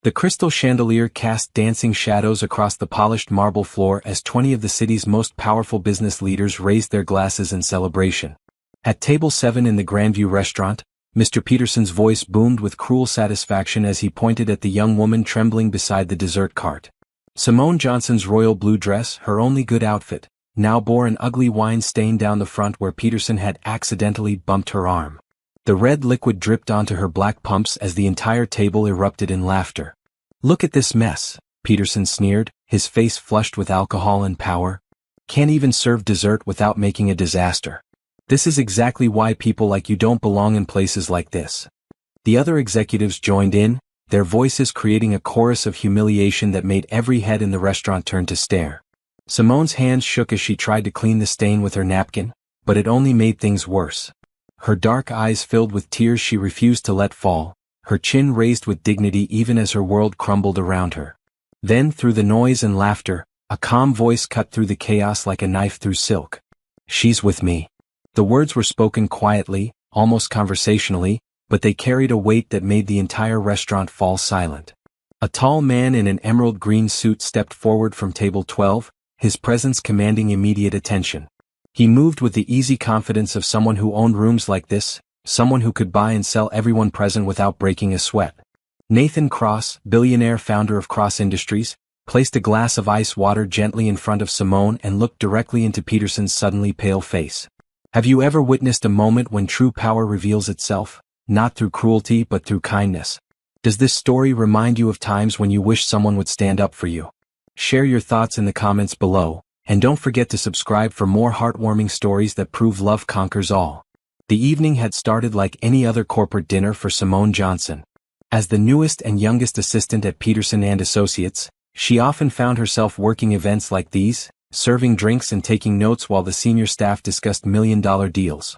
The crystal chandelier cast dancing shadows across the polished marble floor as 20 of the city's most powerful business leaders raised their glasses in celebration. At table 7 in the Grandview restaurant, Mr. Peterson's voice boomed with cruel satisfaction as he pointed at the young woman trembling beside the dessert cart. Simone Johnson's royal blue dress, her only good outfit, now bore an ugly wine stain down the front where Peterson had accidentally bumped her arm. The red liquid dripped onto her black pumps as the entire table erupted in laughter. "Look at this mess," Peterson sneered, his face flushed with alcohol and power. "Can't even serve dessert without making a disaster. This is exactly why people like you don't belong in places like this." The other executives joined in, their voices creating a chorus of humiliation that made every head in the restaurant turn to stare. Simone's hands shook as she tried to clean the stain with her napkin, but it only made things worse. Her dark eyes filled with tears she refused to let fall, her chin raised with dignity even as her world crumbled around her. Then, through the noise and laughter, a calm voice cut through the chaos like a knife through silk. "She's with me." The words were spoken quietly, almost conversationally, but they carried a weight that made the entire restaurant fall silent. A tall man in an emerald green suit stepped forward from table 12, his presence commanding immediate attention. He moved with the easy confidence of someone who owned rooms like this, someone who could buy and sell everyone present without breaking a sweat. Nathan Cross, billionaire founder of Cross Industries, placed a glass of ice water gently in front of Simone and looked directly into Peterson's suddenly pale face. "Have you ever witnessed a moment when true power reveals itself, not through cruelty but through kindness? Does this story remind you of times when you wish someone would stand up for you? Share your thoughts in the comments below. And don't forget to subscribe for more heartwarming stories that prove love conquers all. The evening had started like any other corporate dinner for Simone Johnson. As the newest and youngest assistant at Peterson and Associates, she often found herself working events like these, serving drinks and taking notes while the senior staff discussed million-dollar deals.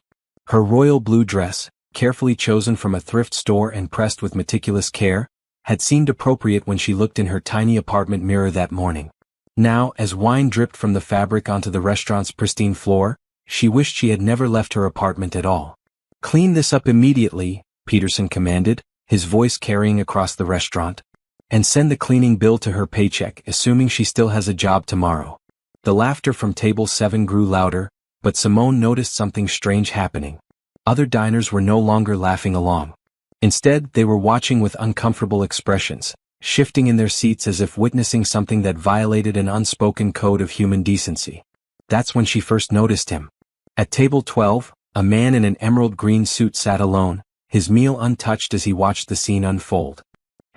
Her royal blue dress, carefully chosen from a thrift store and pressed with meticulous care, had seemed appropriate when she looked in her tiny apartment mirror that morning. Now, as wine dripped from the fabric onto the restaurant's pristine floor, she wished she had never left her apartment at all. "Clean this up immediately," Peterson commanded, his voice carrying across the restaurant. "And send the cleaning bill to her paycheck, assuming she still has a job tomorrow." The laughter from table 7 grew louder, but Simone noticed something strange happening. Other diners were no longer laughing along. Instead, they were watching with uncomfortable expressions, shifting in their seats as if witnessing something that violated an unspoken code of human decency. That's when she first noticed him. At table 12, a man in an emerald green suit sat alone, his meal untouched as he watched the scene unfold.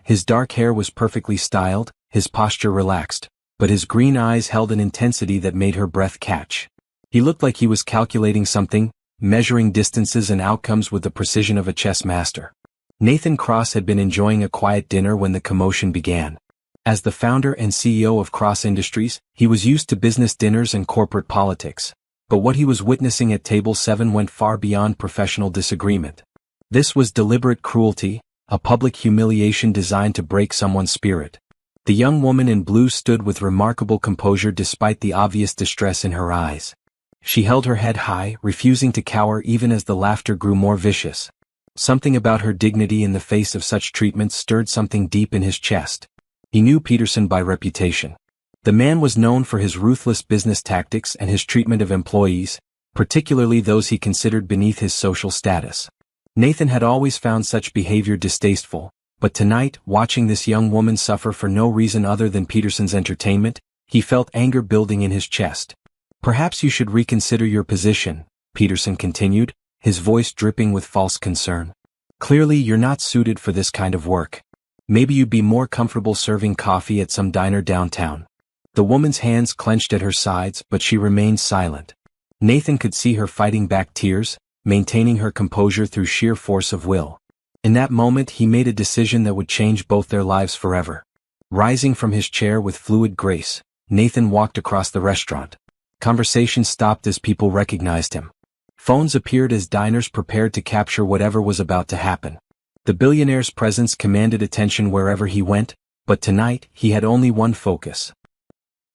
His dark hair was perfectly styled, his posture relaxed, but his green eyes held an intensity that made her breath catch. He looked like he was calculating something, measuring distances and outcomes with the precision of a chess master. Nathan Cross had been enjoying a quiet dinner when the commotion began. As the founder and CEO of Cross Industries, he was used to business dinners and corporate politics. But what he was witnessing at table 7 went far beyond professional disagreement. This was deliberate cruelty, a public humiliation designed to break someone's spirit. The young woman in blue stood with remarkable composure despite the obvious distress in her eyes. She held her head high, refusing to cower even as the laughter grew more vicious. Something about her dignity in the face of such treatment stirred something deep in his chest. He knew Peterson by reputation. The man was known for his ruthless business tactics and his treatment of employees, particularly those he considered beneath his social status. Nathan had always found such behavior distasteful, but tonight, watching this young woman suffer for no reason other than Peterson's entertainment, he felt anger building in his chest. "Perhaps you should reconsider your position," Peterson continued, his voice dripping with false concern. "Clearly you're not suited for this kind of work. Maybe you'd be more comfortable serving coffee at some diner downtown." The woman's hands clenched at her sides, but she remained silent. Nathan could see her fighting back tears, maintaining her composure through sheer force of will. In that moment he made a decision that would change both their lives forever. Rising from his chair with fluid grace, Nathan walked across the restaurant. Conversation stopped as people recognized him. Phones appeared as diners prepared to capture whatever was about to happen. The billionaire's presence commanded attention wherever he went, but tonight he had only one focus.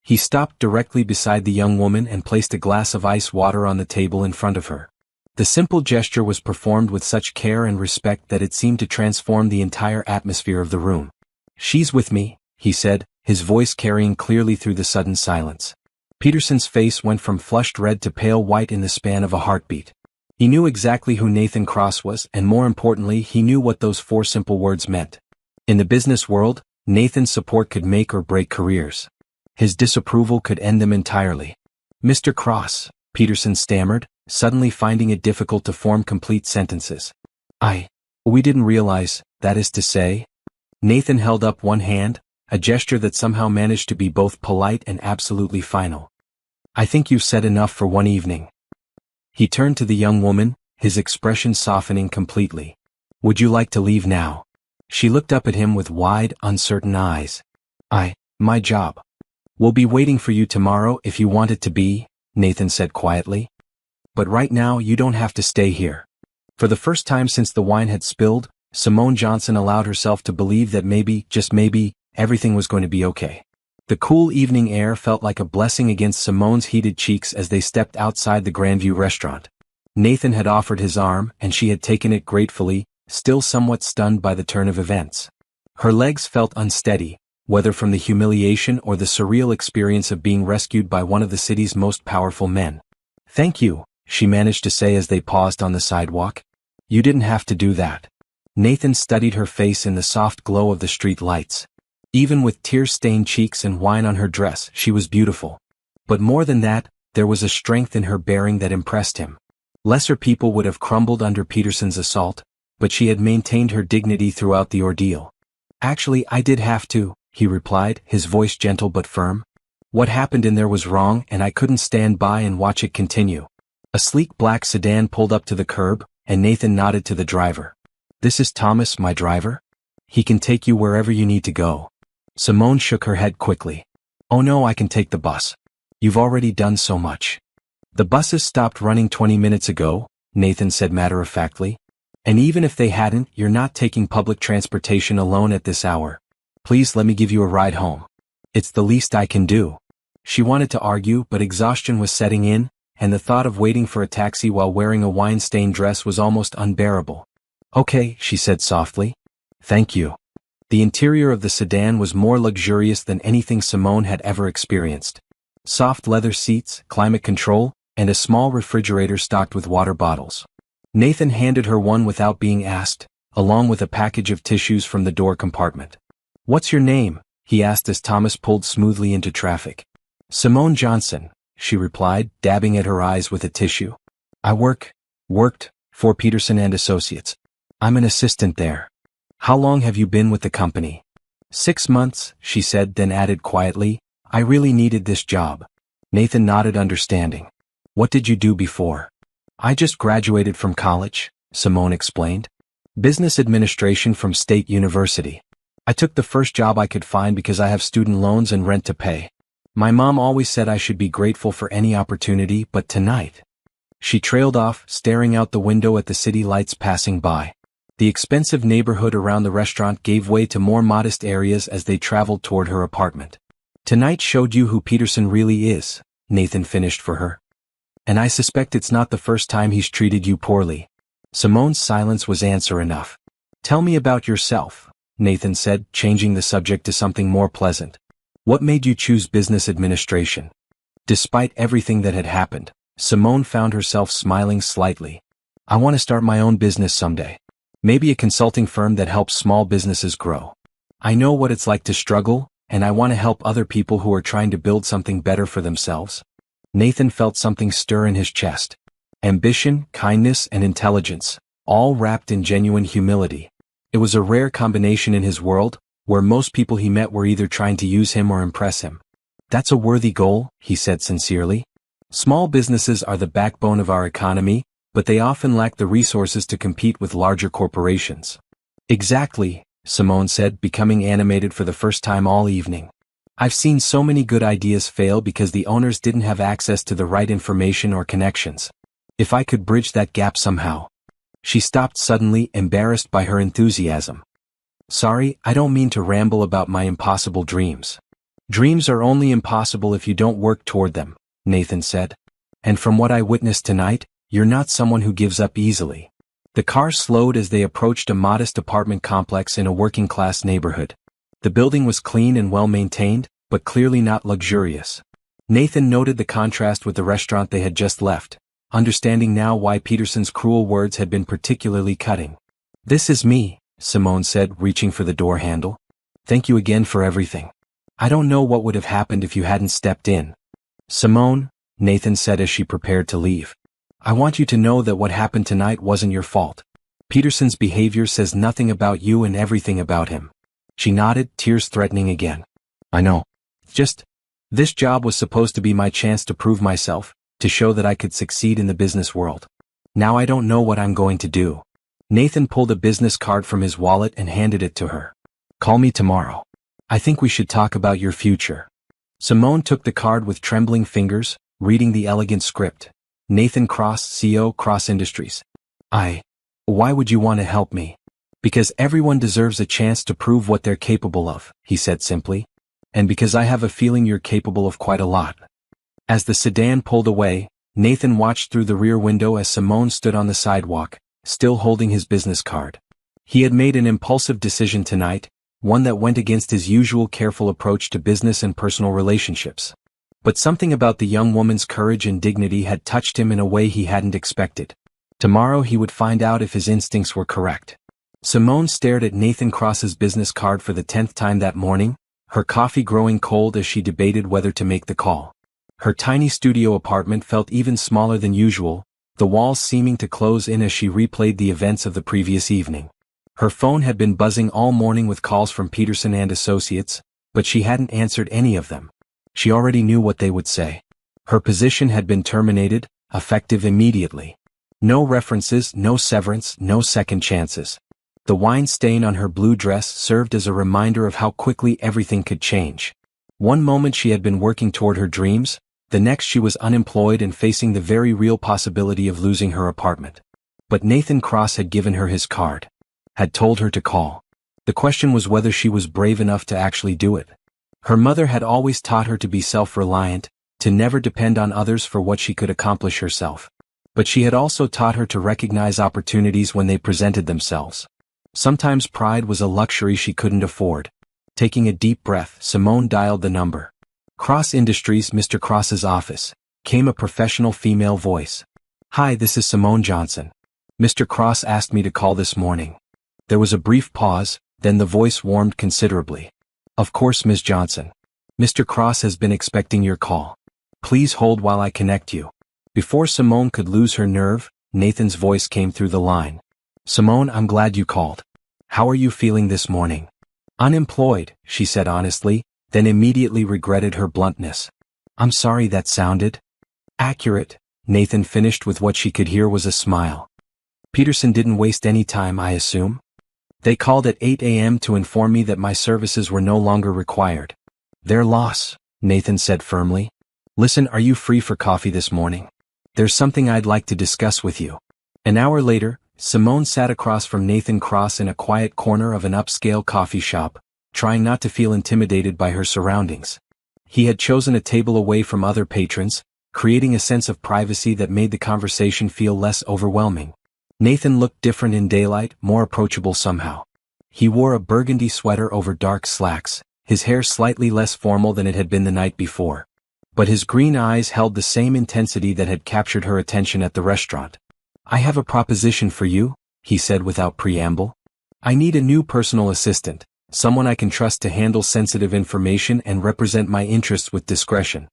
He stopped directly beside the young woman and placed a glass of ice water on the table in front of her. The simple gesture was performed with such care and respect that it seemed to transform the entire atmosphere of the room. She's with me, he said, his voice carrying clearly through the sudden silence. Peterson's face went from flushed red to pale white in the span of a heartbeat. He knew exactly who Nathan Cross was, and more importantly, he knew what those 4 simple words meant. In the business world, Nathan's support could make or break careers. His disapproval could end them entirely. "Mr. Cross," Peterson stammered, suddenly finding it difficult to form complete sentences. We didn't realize, that is to say." Nathan held up one hand, a gesture that somehow managed to be both polite and absolutely final. "I think you've said enough for one evening." He turned to the young woman, his expression softening completely. "Would you like to leave now?" She looked up at him with wide, uncertain eyes. My job. "We'll be waiting for you tomorrow if you want it to be," Nathan said quietly. "But right now you don't have to stay here." For the first time since the wine had spilled, Simone Johnson allowed herself to believe that maybe, just maybe, everything was going to be okay. The cool evening air felt like a blessing against Simone's heated cheeks as they stepped outside the Grandview restaurant. Nathan had offered his arm, and she had taken it gratefully, still somewhat stunned by the turn of events. Her legs felt unsteady, whether from the humiliation or the surreal experience of being rescued by one of the city's most powerful men. "Thank you," she managed to say as they paused on the sidewalk. "You didn't have to do that." Nathan studied her face in the soft glow of the street lights. Even with tear-stained cheeks and wine on her dress, she was beautiful. But more than that, there was a strength in her bearing that impressed him. Lesser people would have crumbled under Peterson's assault, but she had maintained her dignity throughout the ordeal. "Actually, I did have to," he replied, his voice gentle but firm. "What happened in there was wrong, and I couldn't stand by and watch it continue." A sleek black sedan pulled up to the curb, and Nathan nodded to the driver. "This is Thomas, my driver? He can take you wherever you need to go." Simone shook her head quickly. "Oh no, I can take the bus. You've already done so much." "The buses stopped running 20 minutes ago," Nathan said matter-of-factly. "And even if they hadn't, you're not taking public transportation alone at this hour. Please let me give you a ride home. It's the least I can do." She wanted to argue, but exhaustion was setting in, and the thought of waiting for a taxi while wearing a wine-stained dress was almost unbearable. "Okay," she said softly. "Thank you." The interior of the sedan was more luxurious than anything Simone had ever experienced. Soft leather seats, climate control, and a small refrigerator stocked with water bottles. Nathan handed her one without being asked, along with a package of tissues from the door compartment. "What's your name?" he asked as Thomas pulled smoothly into traffic. "Simone Johnson," she replied, dabbing at her eyes with a tissue. "I worked for Peterson and Associates. I'm an assistant there." "How long have you been with the company?" 6 months, she said, then added quietly, "I really needed this job." Nathan nodded understanding. "What did you do before?" "I just graduated from college," Simone explained. "Business administration from State University. I took the first job I could find because I have student loans and rent to pay. My mom always said I should be grateful for any opportunity, but tonight." She trailed off, staring out the window at the city lights passing by. The expensive neighborhood around the restaurant gave way to more modest areas as they traveled toward her apartment. "Tonight showed you who Peterson really is," Nathan finished for her. "And I suspect it's not the first time he's treated you poorly." Simone's silence was answer enough. "Tell me about yourself," Nathan said, changing the subject to something more pleasant. "What made you choose business administration?" Despite everything that had happened, Simone found herself smiling slightly. "I want to start my own business someday. Maybe a consulting firm that helps small businesses grow. I know what it's like to struggle, and I want to help other people who are trying to build something better for themselves." Nathan felt something stir in his chest. Ambition, kindness, and intelligence, all wrapped in genuine humility. It was a rare combination in his world, where most people he met were either trying to use him or impress him. "That's a worthy goal," he said sincerely. "Small businesses are the backbone of our economy, but they often lack the resources to compete with larger corporations." "Exactly," Simone said, becoming animated for the first time all evening. "I've seen so many good ideas fail because the owners didn't have access to the right information or connections. If I could bridge that gap somehow." She stopped suddenly, embarrassed by her enthusiasm. "Sorry, I don't mean to ramble about my impossible dreams." "Dreams are only impossible if you don't work toward them," Nathan said. "And from what I witnessed tonight, you're not someone who gives up easily." The car slowed as they approached a modest apartment complex in a working-class neighborhood. The building was clean and well-maintained, but clearly not luxurious. Nathan noted the contrast with the restaurant they had just left, understanding now why Peterson's cruel words had been particularly cutting. "This is me," Simone said, reaching for the door handle. "Thank you again for everything. I don't know what would have happened if you hadn't stepped in." "Simone," Nathan said as she prepared to leave, "I want you to know that what happened tonight wasn't your fault. Peterson's behavior says nothing about you and everything about him." She nodded, tears threatening again. "I know. This job was supposed to be my chance to prove myself, to show that I could succeed in the business world. Now I don't know what I'm going to do." Nathan pulled a business card from his wallet and handed it to her. "Call me tomorrow. I think we should talk about your future." Simone took the card with trembling fingers, reading the elegant script. "Nathan Cross, CEO, Cross Industries. Why would you want to help me?" "Because everyone deserves a chance to prove what they're capable of," he said simply. "And because I have a feeling you're capable of quite a lot." As the sedan pulled away, Nathan watched through the rear window as Simone stood on the sidewalk, still holding his business card. He had made an impulsive decision tonight, one that went against his usual careful approach to business and personal relationships. But something about the young woman's courage and dignity had touched him in a way he hadn't expected. Tomorrow he would find out if his instincts were correct. Simone stared at Nathan Cross's business card for the 10th time that morning, her coffee growing cold as she debated whether to make the call. Her tiny studio apartment felt even smaller than usual, the walls seeming to close in as she replayed the events of the previous evening. Her phone had been buzzing all morning with calls from Peterson and Associates, but she hadn't answered any of them. She already knew what they would say. Her position had been terminated, effective immediately. No references, no severance, no second chances. The wine stain on her blue dress served as a reminder of how quickly everything could change. One moment she had been working toward her dreams, the next she was unemployed and facing the very real possibility of losing her apartment. But Nathan Cross had given her his card. Had told her to call. The question was whether she was brave enough to actually do it. Her mother had always taught her to be self-reliant, to never depend on others for what she could accomplish herself. But she had also taught her to recognize opportunities when they presented themselves. Sometimes pride was a luxury she couldn't afford. Taking a deep breath, Simone dialed the number. "Cross Industries, Mr. Cross's office," came a professional female voice. "Hi, this is Simone Johnson. Mr. Cross asked me to call this morning." There was a brief pause, then the voice warmed considerably. "Of course, Ms. Johnson. Mr. Cross has been expecting your call. Please hold while I connect you." Before Simone could lose her nerve, Nathan's voice came through the line. "Simone, I'm glad you called. How are you feeling this morning?" "Unemployed," she said honestly, then immediately regretted her bluntness. "I'm sorry that sounded." "Accurate," Nathan finished with what she could hear was a smile. "Peterson didn't waste any time, I assume?" "They called at 8 a.m. to inform me that my services were no longer required." "Their loss," Nathan said firmly. "Listen, are you free for coffee this morning? There's something I'd like to discuss with you." An hour later, Simone sat across from Nathan Cross in a quiet corner of an upscale coffee shop, trying not to feel intimidated by her surroundings. He had chosen a table away from other patrons, creating a sense of privacy that made the conversation feel less overwhelming. Nathan looked different in daylight, more approachable somehow. He wore a burgundy sweater over dark slacks, his hair slightly less formal than it had been the night before. But his green eyes held the same intensity that had captured her attention at the restaurant. "I have a proposition for you," he said without preamble. "I need a new personal assistant, someone I can trust to handle sensitive information and represent my interests with discretion."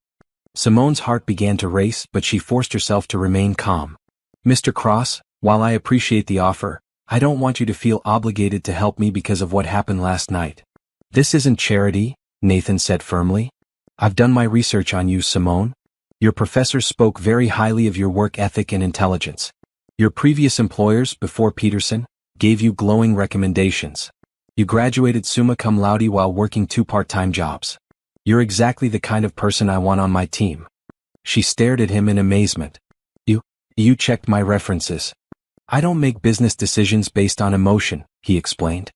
Simone's heart began to race, but she forced herself to remain calm. "Mr. Cross, while I appreciate the offer, I don't want you to feel obligated to help me because of what happened last night." "This isn't charity," Nathan said firmly. "I've done my research on you, Simone. Your professors spoke very highly of your work ethic and intelligence. Your previous employers, before Peterson, gave you glowing recommendations. You graduated summa cum laude while working 2 part-time jobs. You're exactly the kind of person I want on my team." She stared at him in amazement. You checked my references." "I don't make business decisions based on emotion," he explained.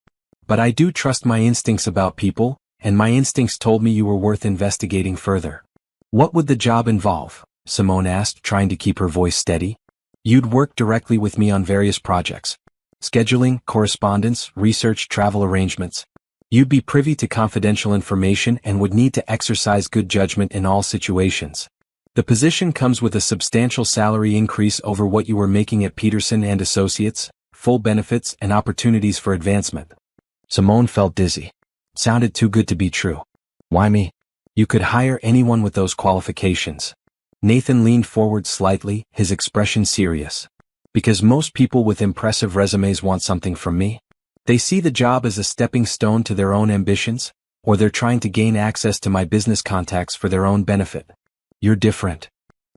"But I do trust my instincts about people, and my instincts told me you were worth investigating further." "What would the job involve?" Simone asked, trying to keep her voice steady. "You'd work directly with me on various projects. Scheduling, correspondence, research, travel arrangements. You'd be privy to confidential information and would need to exercise good judgment in all situations. The position comes with a substantial salary increase over what you were making at Peterson and Associates, full benefits and opportunities for advancement. Simone felt dizzy. Sounded too good to be true. Why me? You could hire anyone with those qualifications. Nathan leaned forward slightly, his expression serious. Because most people with impressive resumes want something from me. They see the job as a stepping stone to their own ambitions, or they're trying to gain access to my business contacts for their own benefit. You're different.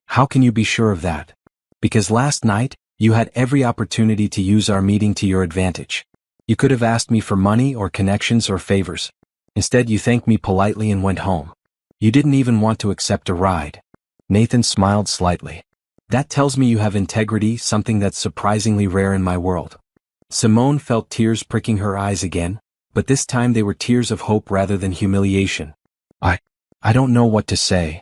How can you be sure of that? Because last night, you had every opportunity to use our meeting to your advantage. You could have asked me for money or connections or favors. Instead, you thanked me politely and went home. You didn't even want to accept a ride. Nathan smiled slightly. That tells me you have integrity, something that's surprisingly rare in my world. Simone felt tears pricking her eyes again, but this time they were tears of hope rather than humiliation. I don't know what to say.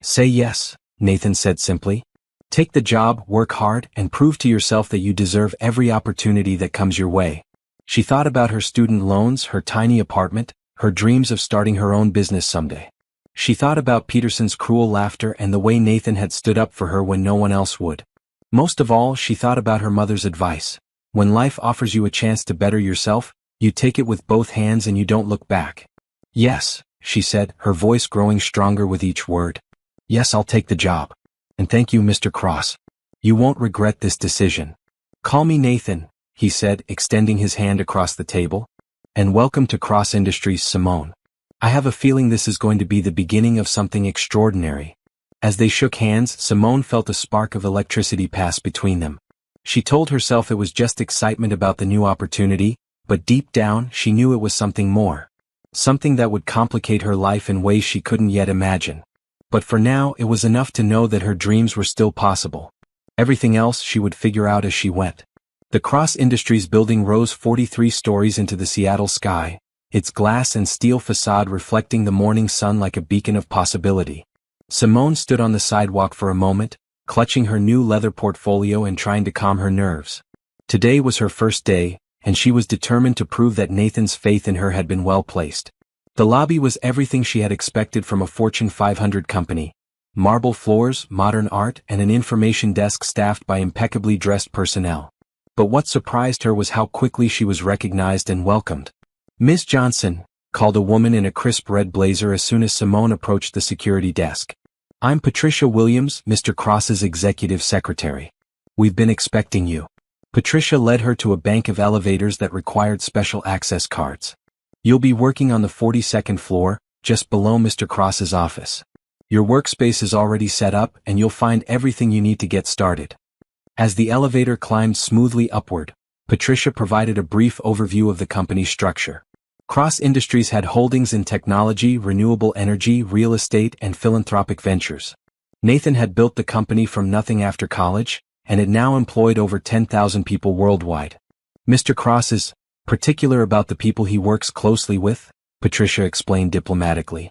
Say yes, Nathan said simply. Take the job, work hard, and prove to yourself that you deserve every opportunity that comes your way. She thought about her student loans, her tiny apartment, her dreams of starting her own business someday. She thought about Peterson's cruel laughter and the way Nathan had stood up for her when no one else would. Most of all, she thought about her mother's advice. When life offers you a chance to better yourself, you take it with both hands and you don't look back. Yes, she said, her voice growing stronger with each word. Yes, I'll take the job. And thank you, Mr. Cross. You won't regret this decision. Call me Nathan, he said, extending his hand across the table. And welcome to Cross Industries, Simone. I have a feeling this is going to be the beginning of something extraordinary. As they shook hands, Simone felt a spark of electricity pass between them. She told herself it was just excitement about the new opportunity, but deep down she knew it was something more. Something that would complicate her life in ways she couldn't yet imagine. But for now it was enough to know that her dreams were still possible. Everything else she would figure out as she went. The Cross Industries building rose 43 stories into the Seattle sky, its glass and steel facade reflecting the morning sun like a beacon of possibility. Simone stood on the sidewalk for a moment, clutching her new leather portfolio and trying to calm her nerves. Today was her first day, and she was determined to prove that Nathan's faith in her had been well placed. The lobby was everything she had expected from a Fortune 500 company. Marble floors, modern art, and an information desk staffed by impeccably dressed personnel. But what surprised her was how quickly she was recognized and welcomed. Ms. Johnson, called a woman in a crisp red blazer as soon as Simone approached the security desk. I'm Patricia Williams, Mr. Cross's executive secretary. We've been expecting you. Patricia led her to a bank of elevators that required special access cards. You'll be working on the 42nd floor, just below Mr. Cross's office. Your workspace is already set up and you'll find everything you need to get started. As the elevator climbed smoothly upward, Patricia provided a brief overview of the company's structure. Cross Industries had holdings in technology, renewable energy, real estate, and philanthropic ventures. Nathan had built the company from nothing after college, and it now employed over 10,000 people worldwide. Mr. Cross is particular about the people he works closely with, Patricia explained diplomatically.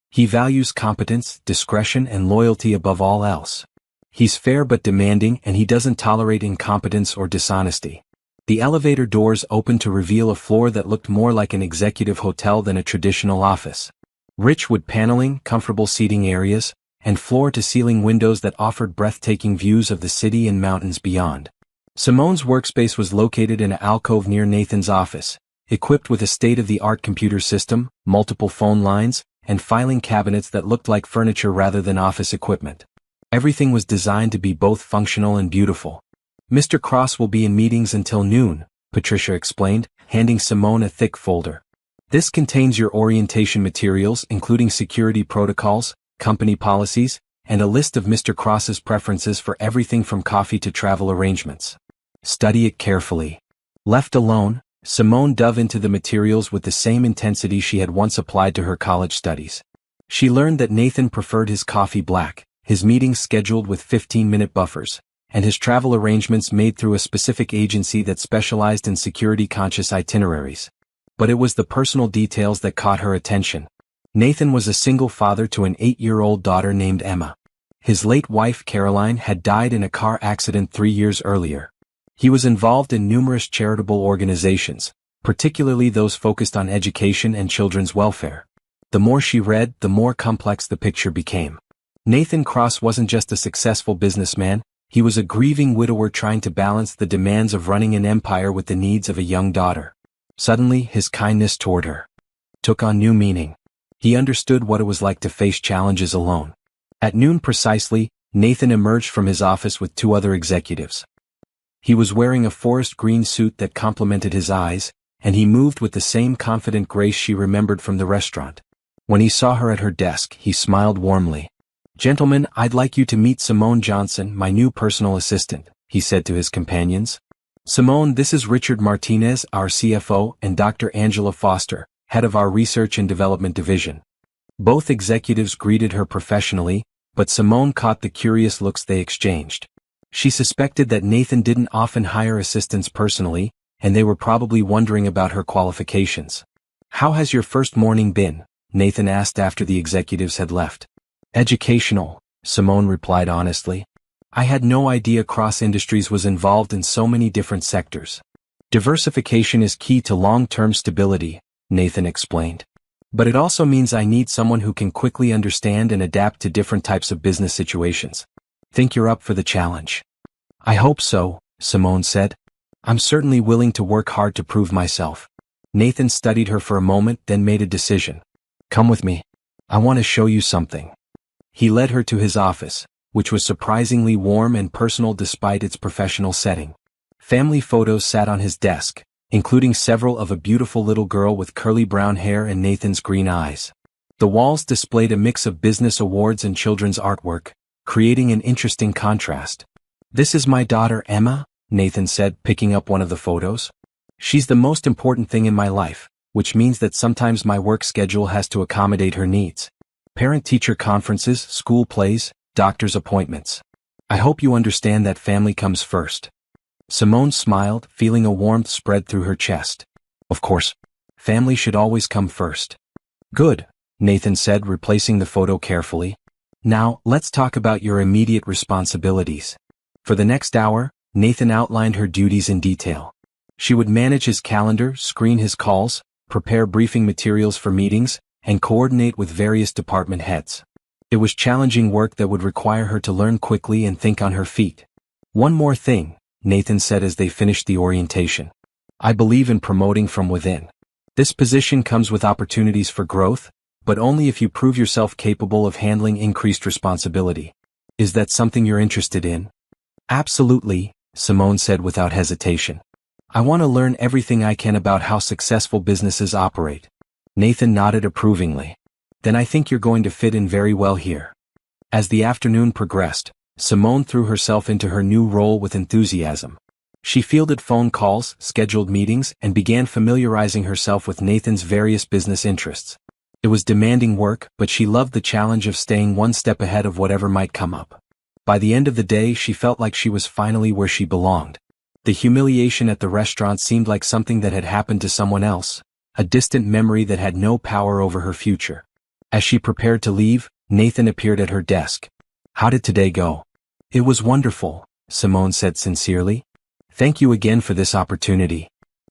He values competence, discretion, and loyalty above all else. He's fair but demanding, and he doesn't tolerate incompetence or dishonesty. The elevator doors opened to reveal a floor that looked more like an executive hotel than a traditional office. Rich wood paneling, comfortable seating areas, and floor-to-ceiling windows that offered breathtaking views of the city and mountains beyond. Simone's workspace was located in an alcove near Nathan's office, equipped with a state-of-the-art computer system, multiple phone lines, and filing cabinets that looked like furniture rather than office equipment. Everything was designed to be both functional and beautiful. Mr. Cross will be in meetings until noon, Patricia explained, handing Simone a thick folder. This contains your orientation materials including security protocols, company policies, and a list of Mr. Cross's preferences for everything from coffee to travel arrangements. Study it carefully. Left alone, Simone dove into the materials with the same intensity she had once applied to her college studies. She learned that Nathan preferred his coffee black, his meetings scheduled with 15-minute buffers, and his travel arrangements made through a specific agency that specialized in security-conscious itineraries. But it was the personal details that caught her attention. Nathan was a single father to an 8-year-old daughter named Emma. His late wife Caroline had died in a car accident 3 years earlier. He was involved in numerous charitable organizations, particularly those focused on education and children's welfare. The more she read, the more complex the picture became. Nathan Cross wasn't just a successful businessman, he was a grieving widower trying to balance the demands of running an empire with the needs of a young daughter. Suddenly, his kindness toward her took on new meaning. He understood what it was like to face challenges alone. At noon precisely, Nathan emerged from his office with two other executives. He was wearing a forest green suit that complemented his eyes, and he moved with the same confident grace she remembered from the restaurant. When he saw her at her desk, he smiled warmly. "Gentlemen, I'd like you to meet Simone Johnson, my new personal assistant," he said to his companions. "Simone, this is Richard Martinez, our CFO, and Dr. Angela Foster, head of our Research and Development Division." Both executives greeted her professionally, but Simone caught the curious looks they exchanged. She suspected that Nathan didn't often hire assistants personally, and they were probably wondering about her qualifications. "How has your first morning been?" Nathan asked after the executives had left. "Educational," Simone replied honestly. "I had no idea Cross Industries was involved in so many different sectors." "Diversification is key to long-term stability," Nathan explained. "But it also means I need someone who can quickly understand and adapt to different types of business situations. Think you're up for the challenge?" "I hope so," Simone said. "I'm certainly willing to work hard to prove myself." Nathan studied her for a moment, then made a decision. "Come with me. I want to show you something." He led her to his office, which was surprisingly warm and personal despite its professional setting. Family photos sat on his desk, including several of a beautiful little girl with curly brown hair and Nathan's green eyes. The walls displayed a mix of business awards and children's artwork, creating an interesting contrast. "This is my daughter Emma," Nathan said, picking up one of the photos. "She's the most important thing in my life, which means that sometimes my work schedule has to accommodate her needs. Parent-teacher conferences, school plays, doctor's appointments. I hope you understand that family comes first." Simone smiled, feeling a warmth spread through her chest. "Of course. Family should always come first." "Good," Nathan said, replacing the photo carefully. "Now, let's talk about your immediate responsibilities." For the next hour, Nathan outlined her duties in detail. She would manage his calendar, screen his calls, prepare briefing materials for meetings, and coordinate with various department heads. It was challenging work that would require her to learn quickly and think on her feet. "One more thing," Nathan said as they finished the orientation. "I believe in promoting from within. This position comes with opportunities for growth, but only if you prove yourself capable of handling increased responsibility. Is that something you're interested in?" "Absolutely," Simone said without hesitation. "I want to learn everything I can about how successful businesses operate." Nathan nodded approvingly. "Then I think you're going to fit in very well here." As the afternoon progressed, Simone threw herself into her new role with enthusiasm. She fielded phone calls, scheduled meetings, and began familiarizing herself with Nathan's various business interests. It was demanding work, but she loved the challenge of staying one step ahead of whatever might come up. By the end of the day, she felt like she was finally where she belonged. The humiliation at the restaurant seemed like something that had happened to someone else, a distant memory that had no power over her future. As she prepared to leave, Nathan appeared at her desk. "How did today go?" "It was wonderful," Simone said sincerely. "Thank you again for this opportunity."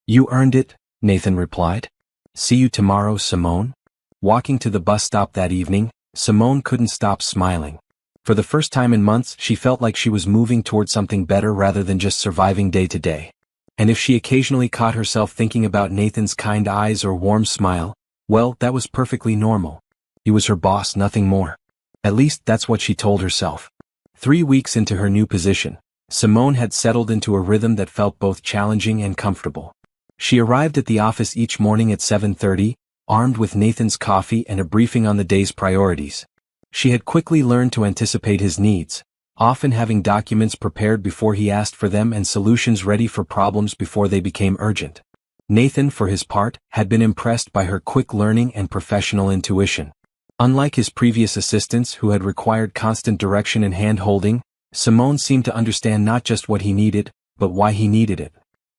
"You earned it," Nathan replied. "See you tomorrow, Simone." Walking to the bus stop that evening, Simone couldn't stop smiling. For the first time in months, she felt like she was moving toward something better rather than just surviving day to day. And if she occasionally caught herself thinking about Nathan's kind eyes or warm smile, well, that was perfectly normal. He was her boss, nothing more. At least that's what she told herself. 3 weeks into her new position, Simone had settled into a rhythm that felt both challenging and comfortable. She arrived at the office each morning at 7:30, armed with Nathan's coffee and a briefing on the day's priorities. She had quickly learned to anticipate his needs, often having documents prepared before he asked for them and solutions ready for problems before they became urgent. Nathan, for his part, had been impressed by her quick learning and professional intuition. Unlike his previous assistants who had required constant direction and hand-holding, Simone seemed to understand not just what he needed, but why he needed it.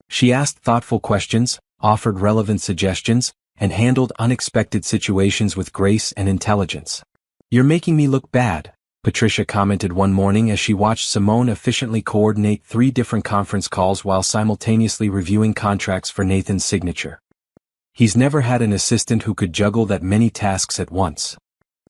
She asked thoughtful questions, offered relevant suggestions, and handled unexpected situations with grace and intelligence. "You're making me look bad," Patricia commented one morning as she watched Simone efficiently coordinate 3 different conference calls while simultaneously reviewing contracts for Nathan's signature. He's never had an assistant who could juggle that many tasks at once.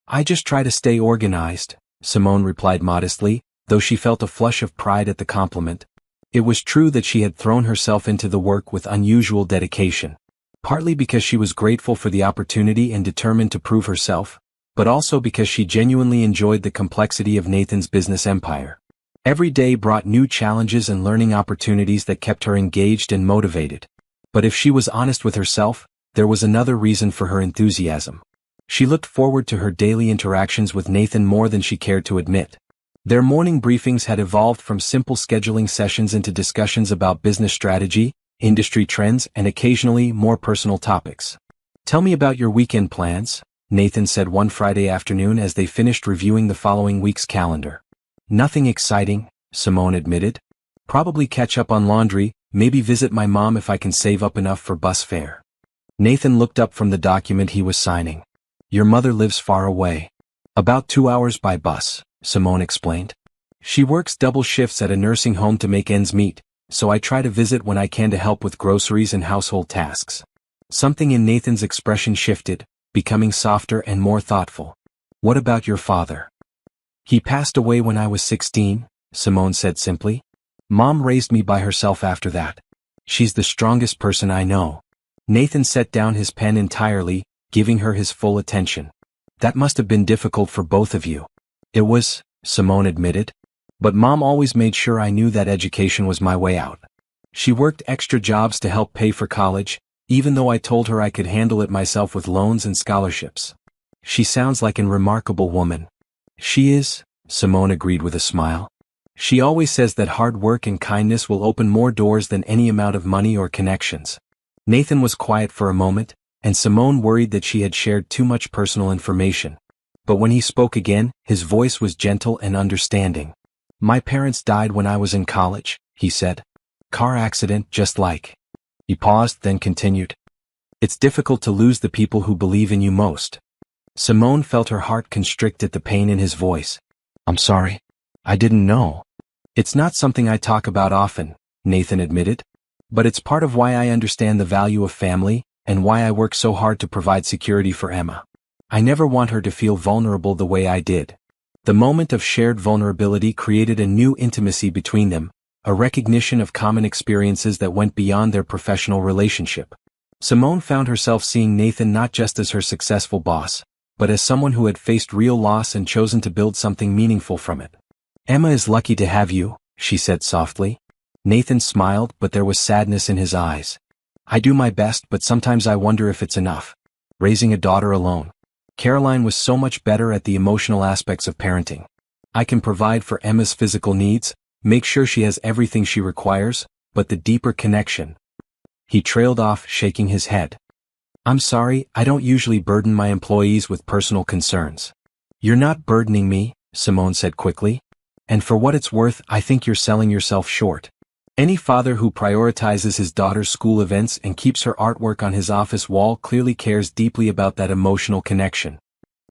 I just try to stay organized, Simone replied modestly, though she felt a flush of pride at the compliment. It was true that she had thrown herself into the work with unusual dedication. Partly because she was grateful for the opportunity and determined to prove herself, but also because she genuinely enjoyed the complexity of Nathan's business empire. Every day brought new challenges and learning opportunities that kept her engaged and motivated. But if she was honest with herself, there was another reason for her enthusiasm. She looked forward to her daily interactions with Nathan more than she cared to admit. Their morning briefings had evolved from simple scheduling sessions into discussions about business strategy, industry trends, and occasionally more personal topics. "Tell me about your weekend plans," Nathan said one Friday afternoon as they finished reviewing the following week's calendar. "Nothing exciting," Simone admitted. "Probably catch up on laundry, maybe visit my mom if I can save up enough for bus fare." Nathan looked up from the document he was signing. "Your mother lives far away." "About 2 hours by bus," Simone explained. "She works double shifts at a nursing home to make ends meet, so I try to visit when I can to help with groceries and household tasks." Something in Nathan's expression shifted, becoming softer and more thoughtful. "What about your father?" "He passed away when I was 16, Simone said simply. "Mom raised me by herself after that. She's the strongest person I know." Nathan set down his pen entirely, giving her his full attention. "That must have been difficult for both of you." "It was," Simone admitted. "But Mom always made sure I knew that education was my way out. She worked extra jobs to help pay for college, even though I told her I could handle it myself with loans and scholarships." "She sounds like a remarkable woman." "She is," Simone agreed with a smile. "She always says that hard work and kindness will open more doors than any amount of money or connections." Nathan was quiet for a moment, and Simone worried that she had shared too much personal information. But when he spoke again, his voice was gentle and understanding. "My parents died when I was in college," he said. "Car accident just like." He paused, then continued. "It's difficult to lose the people who believe in you most." Simone felt her heart constrict at the pain in his voice. "I'm sorry. I didn't know." "It's not something I talk about often," Nathan admitted. "But it's part of why I understand the value of family, and why I work so hard to provide security for Emma. I never want her to feel vulnerable the way I did." The moment of shared vulnerability created a new intimacy between them, a recognition of common experiences that went beyond their professional relationship. Simone found herself seeing Nathan not just as her successful boss, but as someone who had faced real loss and chosen to build something meaningful from it. "Emma is lucky to have you," she said softly. Nathan smiled, but there was sadness in his eyes. "I do my best, but sometimes I wonder if it's enough. Raising a daughter alone. Caroline was so much better at the emotional aspects of parenting. I can provide for Emma's physical needs, make sure she has everything she requires, but the deeper connection." He trailed off, shaking his head. "I'm sorry, I don't usually burden my employees with personal concerns." "You're not burdening me," Simone said quickly. "And for what it's worth, I think you're selling yourself short. Any father who prioritizes his daughter's school events and keeps her artwork on his office wall clearly cares deeply about that emotional connection."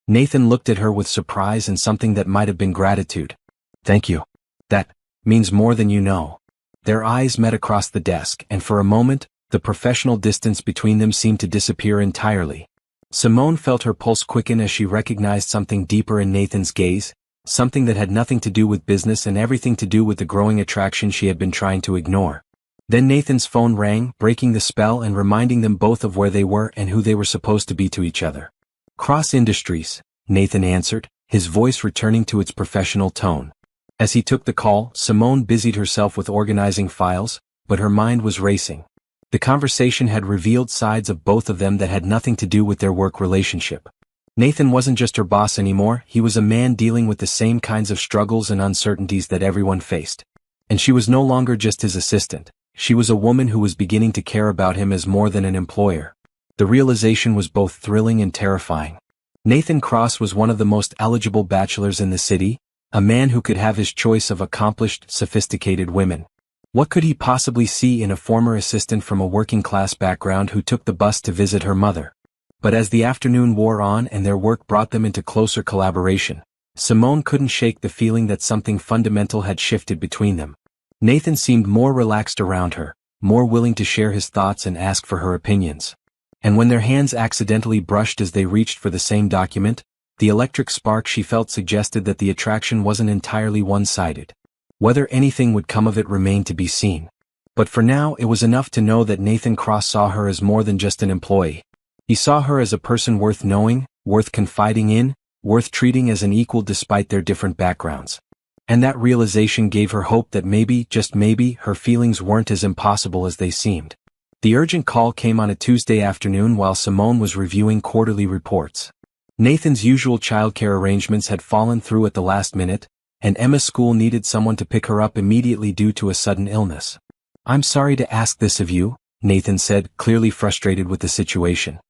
Nathan looked at her with surprise and something that might have been gratitude. "Thank you. That means more than you know." Their eyes met across the desk, and for a moment, the professional distance between them seemed to disappear entirely. Simone felt her pulse quicken as she recognized something deeper in Nathan's gaze, something that had nothing to do with business and everything to do with the growing attraction she had been trying to ignore. Then Nathan's phone rang, breaking the spell and reminding them both of where they were and who they were supposed to be to each other. "Cross Industries," Nathan answered, his voice returning to its professional tone. As he took the call, Simone busied herself with organizing files, but her mind was racing. The conversation had revealed sides of both of them that had nothing to do with their work relationship. Nathan wasn't just her boss anymore, he was a man dealing with the same kinds of struggles and uncertainties that everyone faced. And she was no longer just his assistant, she was a woman who was beginning to care about him as more than an employer. The realization was both thrilling and terrifying. Nathan Cross was one of the most eligible bachelors in the city, a man who could have his choice of accomplished, sophisticated women. What could he possibly see in a former assistant from a working-class background who took the bus to visit her mother? But as the afternoon wore on and their work brought them into closer collaboration, Simone couldn't shake the feeling that something fundamental had shifted between them. Nathan seemed more relaxed around her, more willing to share his thoughts and ask for her opinions. And when their hands accidentally brushed as they reached for the same document, the electric spark she felt suggested that the attraction wasn't entirely one-sided. Whether anything would come of it remained to be seen. But for now it was enough to know that Nathan Cross saw her as more than just an employee. He saw her as a person worth knowing, worth confiding in, worth treating as an equal despite their different backgrounds. And that realization gave her hope that maybe, just maybe, her feelings weren't as impossible as they seemed. The urgent call came on a Tuesday afternoon while Simone was reviewing quarterly reports. Nathan's usual childcare arrangements had fallen through at the last minute, and Emma's school needed someone to pick her up immediately due to a sudden illness. "I'm sorry to ask this of you," Nathan said, clearly frustrated with the situation.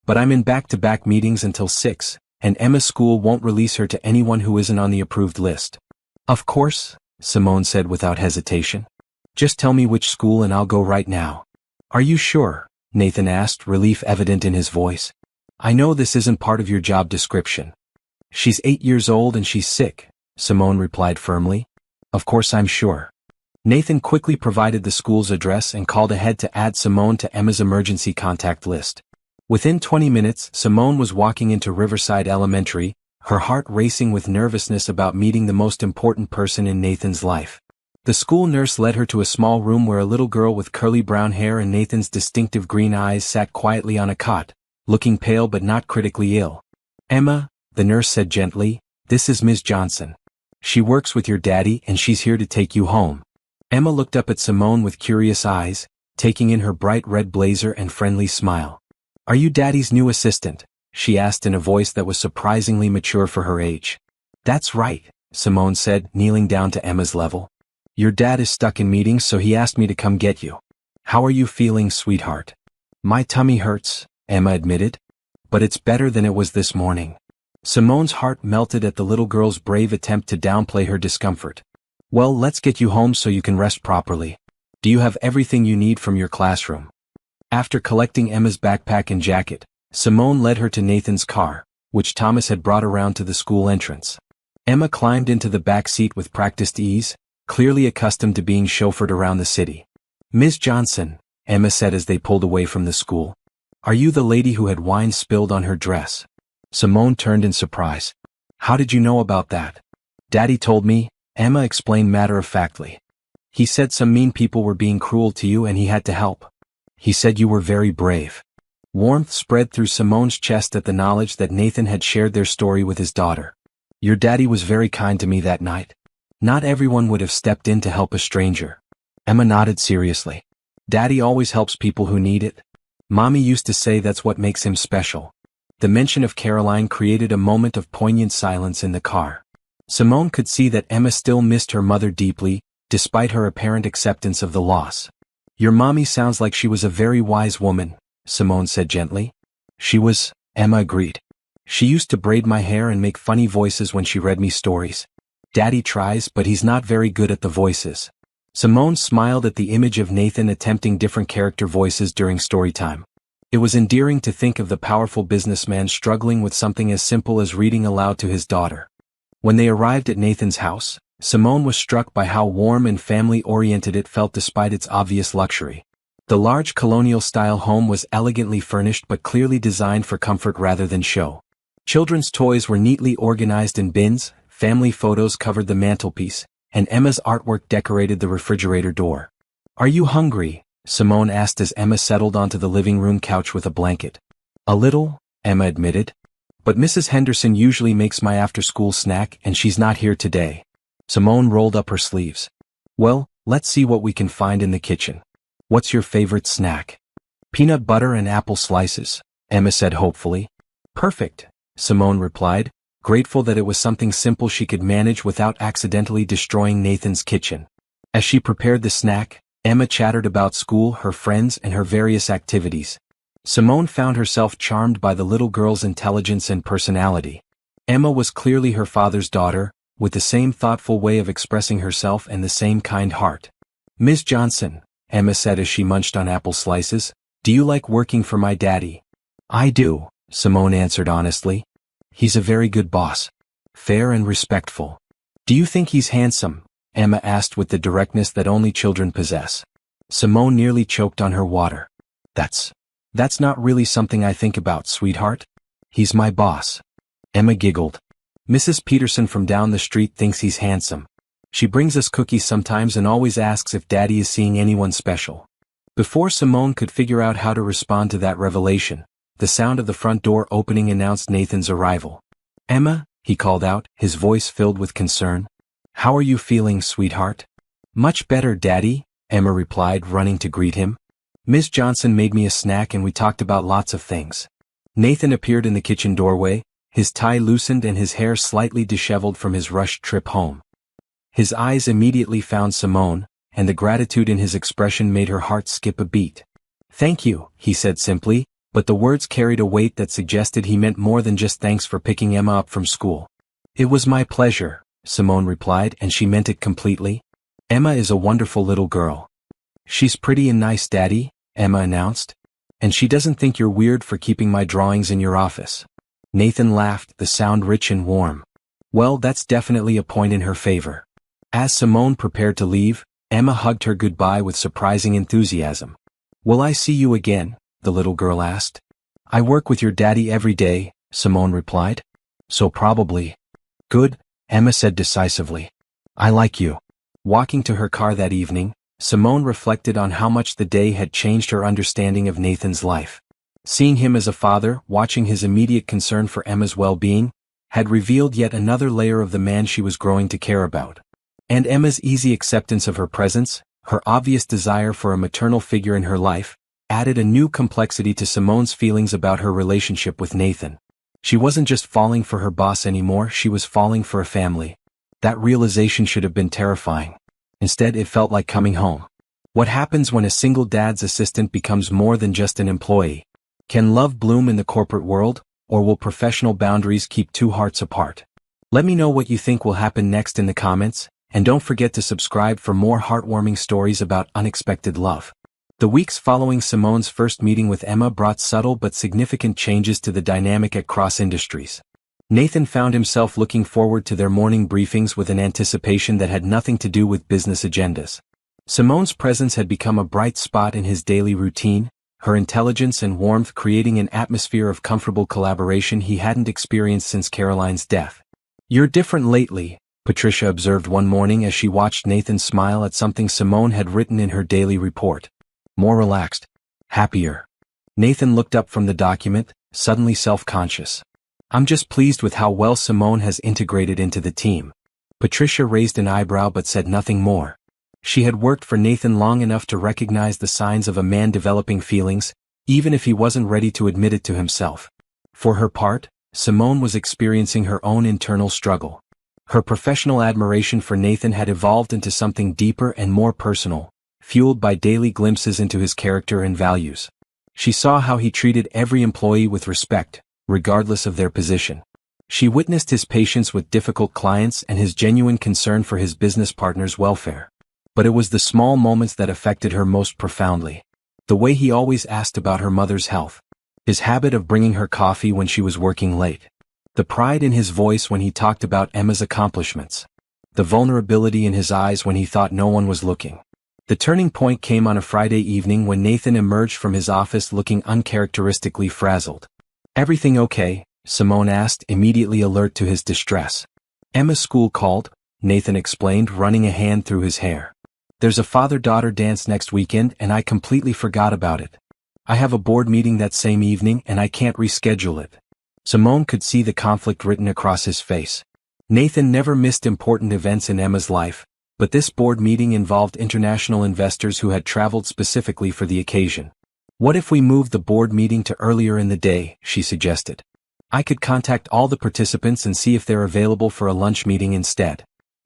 "But I'm in back-to-back meetings until 6, and Emma's school won't release her to anyone who isn't on the approved list." "Of course," Simone said without hesitation. "Just tell me which school and I'll go right now." "Are you sure?" Nathan asked, relief evident in his voice. "I know this isn't part of your job description." "She's 8 years old and she's sick," Simone replied firmly. "Of course I'm sure." Nathan quickly provided the school's address and called ahead to add Simone to Emma's emergency contact list. Within 20 minutes, Simone was walking into Riverside Elementary, her heart racing with nervousness about meeting the most important person in Nathan's life. The school nurse led her to a small room where a little girl with curly brown hair and Nathan's distinctive green eyes sat quietly on a cot, looking pale but not critically ill. "Emma," the nurse said gently, "this is Ms. Johnson. She works with your daddy and she's here to take you home." Emma looked up at Simone with curious eyes, taking in her bright red blazer and friendly smile. "Are you Daddy's new assistant?" she asked in a voice that was surprisingly mature for her age. "That's right," Simone said, kneeling down to Emma's level. "Your dad is stuck in meetings, so he asked me to come get you. How are you feeling, sweetheart?" "My tummy hurts," Emma admitted. "But it's better than it was this morning." Simone's heart melted at the little girl's brave attempt to downplay her discomfort. "Well, let's get you home so you can rest properly. Do you have everything you need from your classroom?" After collecting Emma's backpack and jacket, Simone led her to Nathan's car, which Thomas had brought around to the school entrance. Emma climbed into the back seat with practiced ease, clearly accustomed to being chauffeured around the city. "Ms. Johnson," Emma said as they pulled away from the school. "Are you the lady who had wine spilled on her dress?" Simone turned in surprise. "How did you know about that?" "Daddy told me," Emma explained matter-of-factly. "He said some mean people were being cruel to you and he had to help. He said you were very brave." Warmth spread through Simone's chest at the knowledge that Nathan had shared their story with his daughter. "Your daddy was very kind to me that night. Not everyone would have stepped in to help a stranger." Emma nodded seriously. "Daddy always helps people who need it. Mommy used to say that's what makes him special." The mention of Caroline created a moment of poignant silence in the car. Simone could see that Emma still missed her mother deeply, despite her apparent acceptance of the loss. "Your mommy sounds like she was a very wise woman," Simone said gently. "She was," Emma agreed. "She used to braid my hair and make funny voices when she read me stories. Daddy tries, but he's not very good at the voices." Simone smiled at the image of Nathan attempting different character voices during story time. It was endearing to think of the powerful businessman struggling with something as simple as reading aloud to his daughter. When they arrived at Nathan's house, Simone was struck by how warm and family-oriented it felt despite its obvious luxury. The large colonial-style home was elegantly furnished but clearly designed for comfort rather than show. Children's toys were neatly organized in bins, family photos covered the mantelpiece, and Emma's artwork decorated the refrigerator door. "Are you hungry?" Simone asked as Emma settled onto the living room couch with a blanket. "A little," Emma admitted. "But Mrs. Henderson usually makes my after-school snack and she's not here today." Simone rolled up her sleeves. "Well, let's see what we can find in the kitchen. What's your favorite snack?" "Peanut butter and apple slices," Emma said hopefully. "Perfect," Simone replied, grateful that it was something simple she could manage without accidentally destroying Nathan's kitchen. As she prepared the snack, Emma chattered about school, her friends, and her various activities. Simone found herself charmed by the little girl's intelligence and personality. Emma was clearly her father's daughter, with the same thoughtful way of expressing herself and the same kind heart. "Ms. Johnson," Emma said as she munched on apple slices, "do you like working for my daddy?" "I do," Simone answered honestly. "He's a very good boss. Fair and respectful." "Do you think he's handsome?" Emma asked with the directness that only children possess. Simone nearly choked on her water. That's not really something I think about, sweetheart. He's my boss. Emma giggled. Mrs. Peterson from down the street thinks he's handsome. She brings us cookies sometimes and always asks if Daddy is seeing anyone special. Before Simone could figure out how to respond to that revelation, the sound of the front door opening announced Nathan's arrival. Emma, he called out, his voice filled with concern. How are you feeling, sweetheart? Much better, Daddy, Emma replied, running to greet him. Miss Johnson made me a snack and we talked about lots of things. Nathan appeared in the kitchen doorway, his tie loosened and his hair slightly disheveled from his rushed trip home. His eyes immediately found Simone, and the gratitude in his expression made her heart skip a beat. Thank you, he said simply, but the words carried a weight that suggested he meant more than just thanks for picking Emma up from school. It was my pleasure, Simone replied, and she meant it completely. Emma is a wonderful little girl. She's pretty and nice, Daddy, Emma announced. And she doesn't think you're weird for keeping my drawings in your office. Nathan laughed, the sound rich and warm. Well, that's definitely a point in her favor. As Simone prepared to leave, Emma hugged her goodbye with surprising enthusiasm. Will I see you again? The little girl asked. I work with your daddy every day, Simone replied. So probably. Good, Emma said decisively. I like you. Walking to her car that evening, Simone reflected on how much the day had changed her understanding of Nathan's life. Seeing him as a father, watching his immediate concern for Emma's well-being, had revealed yet another layer of the man she was growing to care about. And Emma's easy acceptance of her presence, her obvious desire for a maternal figure in her life, added a new complexity to Simone's feelings about her relationship with Nathan. She wasn't just falling for her boss anymore, she was falling for a family. That realization should have been terrifying. Instead, it felt like coming home. What happens when a single dad's assistant becomes more than just an employee? Can love bloom in the corporate world, or will professional boundaries keep two hearts apart? Let me know what you think will happen next in the comments, and don't forget to subscribe for more heartwarming stories about unexpected love. The weeks following Simone's first meeting with Emma brought subtle but significant changes to the dynamic at Cross Industries. Nathan found himself looking forward to their morning briefings with an anticipation that had nothing to do with business agendas. Simone's presence had become a bright spot in his daily routine, her intelligence and warmth creating an atmosphere of comfortable collaboration he hadn't experienced since Caroline's death. You're different lately, Patricia observed one morning as she watched Nathan smile at something Simone had written in her daily report. More relaxed. Happier. Nathan looked up from the document, suddenly self-conscious. I'm just pleased with how well Simone has integrated into the team. Patricia raised an eyebrow but said nothing more. She had worked for Nathan long enough to recognize the signs of a man developing feelings, even if he wasn't ready to admit it to himself. For her part, Simone was experiencing her own internal struggle. Her professional admiration for Nathan had evolved into something deeper and more personal, fueled by daily glimpses into his character and values. She saw how he treated every employee with respect, regardless of their position. She witnessed his patience with difficult clients and his genuine concern for his business partners' welfare. But it was the small moments that affected her most profoundly. The way he always asked about her mother's health. His habit of bringing her coffee when she was working late. The pride in his voice when he talked about Emma's accomplishments. The vulnerability in his eyes when he thought no one was looking. The turning point came on a Friday evening when Nathan emerged from his office looking uncharacteristically frazzled. Everything okay? Simone asked, immediately alert to his distress. Emma's school called, Nathan explained, running a hand through his hair. There's a father-daughter dance next weekend and I completely forgot about it. I have a board meeting that same evening and I can't reschedule it. Simone could see the conflict written across his face. Nathan never missed important events in Emma's life, but this board meeting involved international investors who had traveled specifically for the occasion. What if we moved the board meeting to earlier in the day, she suggested. I could contact all the participants and see if they're available for a lunch meeting instead.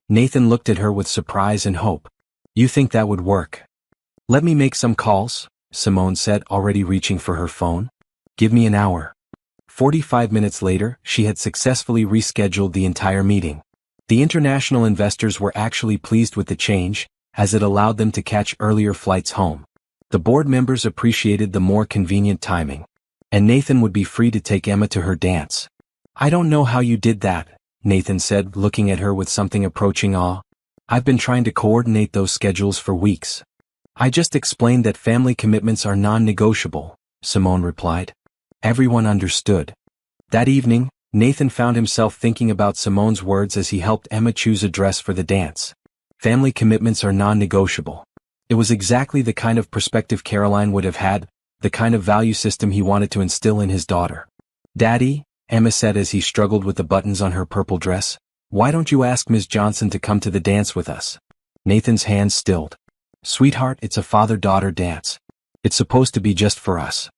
Nathan looked at her with surprise and hope. You think that would work? Let me make some calls, Simone said, already reaching for her phone. Give me an hour. 45 minutes later, she had successfully rescheduled the entire meeting. The international investors were actually pleased with the change, as it allowed them to catch earlier flights home. The board members appreciated the more convenient timing. And Nathan would be free to take Emma to her dance. I don't know how you did that, Nathan said, looking at her with something approaching awe. I've been trying to coordinate those schedules for weeks. I just explained that family commitments are non-negotiable, Simone replied. Everyone understood. That evening, Nathan found himself thinking about Simone's words as he helped Emma choose a dress for the dance. Family commitments are non-negotiable. It was exactly the kind of perspective Caroline would have had, the kind of value system he wanted to instill in his daughter. Daddy, Emma said as he struggled with the buttons on her purple dress, why don't you ask Ms. Johnson to come to the dance with us? Nathan's hands stilled. Sweetheart, it's a father-daughter dance. It's supposed to be just for us.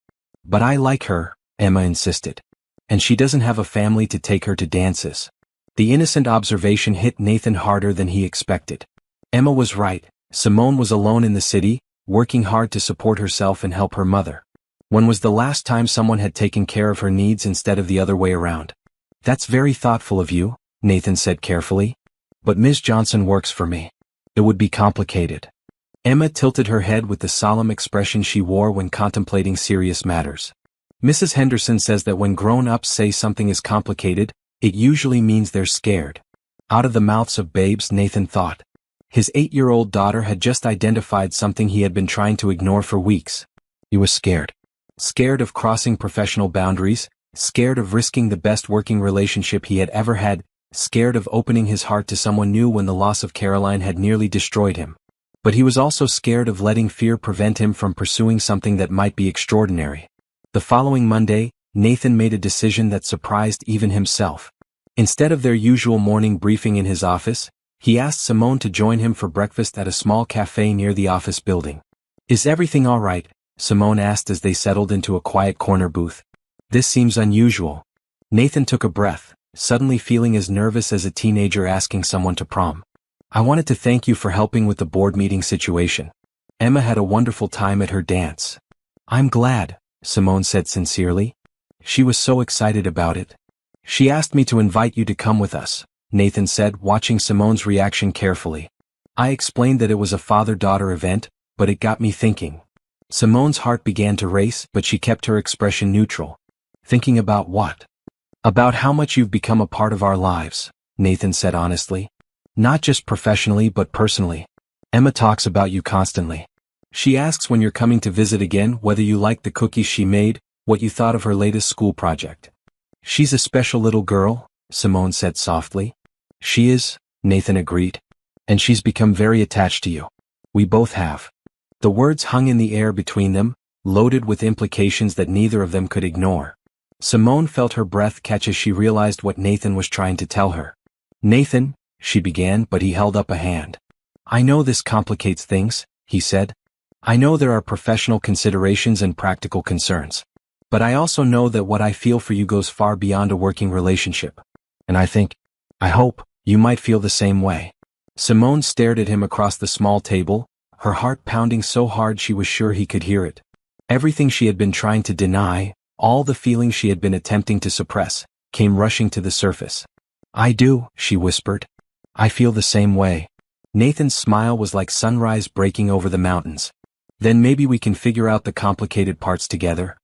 But I like her, Emma insisted. And she doesn't have a family to take her to dances. The innocent observation hit Nathan harder than he expected. Emma was right. Simone was alone in the city, working hard to support herself and help her mother. When was the last time someone had taken care of her needs instead of the other way around? That's very thoughtful of you, Nathan said carefully. But Ms. Johnson works for me. It would be complicated. Emma tilted her head with the solemn expression she wore when contemplating serious matters. Mrs. Henderson says that when grown-ups say something is complicated, it usually means they're scared. Out of the mouths of babes, Nathan thought. His 8-year-old daughter had just identified something he had been trying to ignore for weeks. He was scared. Scared of crossing professional boundaries, scared of risking the best working relationship he had ever had, scared of opening his heart to someone new when the loss of Caroline had nearly destroyed him. But he was also scared of letting fear prevent him from pursuing something that might be extraordinary. The following Monday, Nathan made a decision that surprised even himself. Instead of their usual morning briefing in his office, he asked Simone to join him for breakfast at a small cafe near the office building. Is everything all right? Simone asked as they settled into a quiet corner booth. This seems unusual. Nathan took a breath, suddenly feeling as nervous as a teenager asking someone to prom. I wanted to thank you for helping with the board meeting situation. Emma had a wonderful time at her dance. I'm glad, Simone said sincerely. She was so excited about it. She asked me to invite you to come with us, Nathan said, watching Simone's reaction carefully. I explained that it was a father-daughter event, but it got me thinking. Simone's heart began to race, but she kept her expression neutral. Thinking about what? About how much you've become a part of our lives, Nathan said honestly. Not just professionally but personally. Emma talks about you constantly. She asks when you're coming to visit again, whether you liked the cookies she made, what you thought of her latest school project. She's a special little girl, Simone said softly. She is, Nathan agreed. And she's become very attached to you. We both have. The words hung in the air between them, loaded with implications that neither of them could ignore. Simone felt her breath catch as she realized what Nathan was trying to tell her. Nathan, she began, but he held up a hand. I know this complicates things, he said. I know there are professional considerations and practical concerns. But I also know that what I feel for you goes far beyond a working relationship. And I hope, you might feel the same way. Simone stared at him across the small table, her heart pounding so hard she was sure he could hear it. Everything she had been trying to deny, all the feelings she had been attempting to suppress, came rushing to the surface. I do, she whispered. I feel the same way. Nathan's smile was like sunrise breaking over the mountains. Then maybe we can figure out the complicated parts together.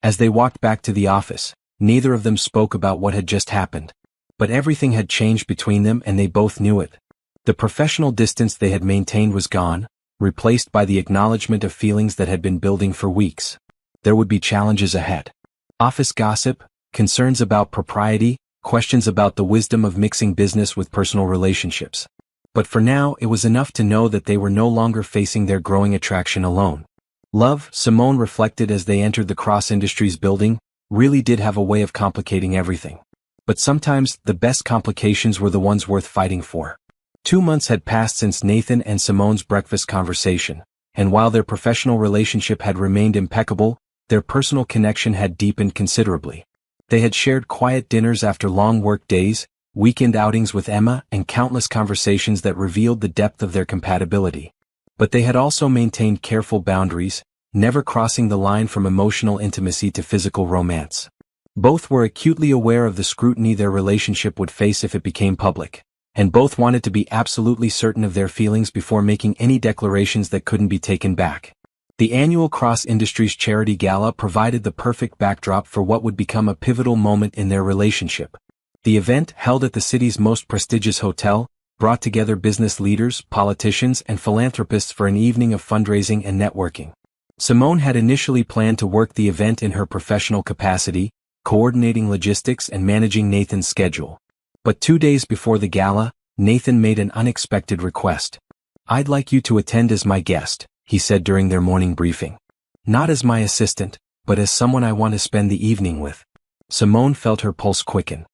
As they walked back to the office, neither of them spoke about what had just happened. But everything had changed between them and they both knew it. The professional distance they had maintained was gone, replaced by the acknowledgement of feelings that had been building for weeks. There would be challenges ahead. Office gossip, concerns about propriety, questions about the wisdom of mixing business with personal relationships. But for now, it was enough to know that they were no longer facing their growing attraction alone. Love, Simone reflected as they entered the Cross Industries building, really did have a way of complicating everything. But sometimes, the best complications were the ones worth fighting for. 2 months had passed since Nathan and Simone's breakfast conversation, and while their professional relationship had remained impeccable, their personal connection had deepened considerably. They had shared quiet dinners after long work days, weekend outings with Emma, and countless conversations that revealed the depth of their compatibility. But they had also maintained careful boundaries, never crossing the line from emotional intimacy to physical romance. Both were acutely aware of the scrutiny their relationship would face if it became public, and both wanted to be absolutely certain of their feelings before making any declarations that couldn't be taken back. The annual Cross Industries Charity Gala provided the perfect backdrop for what would become a pivotal moment in their relationship. The event, held at the city's most prestigious hotel, brought together business leaders, politicians, and philanthropists for an evening of fundraising and networking. Simone had initially planned to work the event in her professional capacity, coordinating logistics and managing Nathan's schedule. But 2 days before the gala, Nathan made an unexpected request. "I'd like you to attend as my guest," he said during their morning briefing. "Not as my assistant, but as someone I want to spend the evening with." Simone felt her pulse quicken.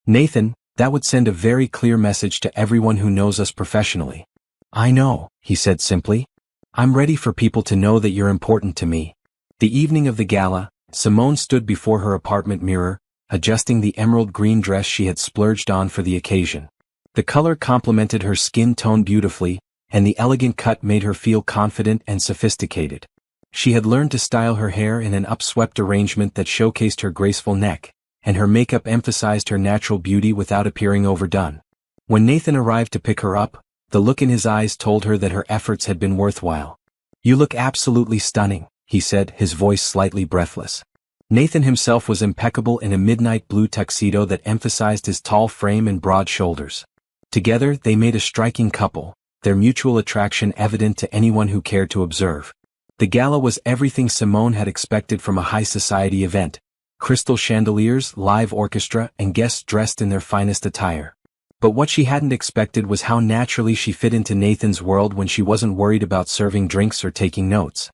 "Nathan, that would send a very clear message to everyone who knows us professionally." "I know," he said simply. "I'm ready for people to know that you're important to me." The evening of the gala, Simone stood before her apartment mirror, adjusting the emerald green dress she had splurged on for the occasion. The color complemented her skin tone beautifully, and the elegant cut made her feel confident and sophisticated. She had learned to style her hair in an upswept arrangement that showcased her graceful neck, and her makeup emphasized her natural beauty without appearing overdone. When Nathan arrived to pick her up, the look in his eyes told her that her efforts had been worthwhile. "You look absolutely stunning," he said, his voice slightly breathless. Nathan himself was impeccable in a midnight blue tuxedo that emphasized his tall frame and broad shoulders. Together they made a striking couple, their mutual attraction evident to anyone who cared to observe. The gala was everything Simone had expected from a high-society event: crystal chandeliers, live orchestra, and guests dressed in their finest attire. But what she hadn't expected was how naturally she fit into Nathan's world when she wasn't worried about serving drinks or taking notes.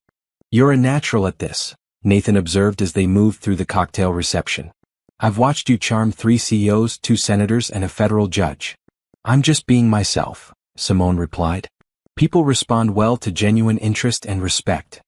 "You're a natural at this," Nathan observed as they moved through the cocktail reception. "I've watched you charm 3 CEOs, 2 senators, and a federal judge." "I'm just being myself," Simone replied. "People respond well to genuine interest and respect."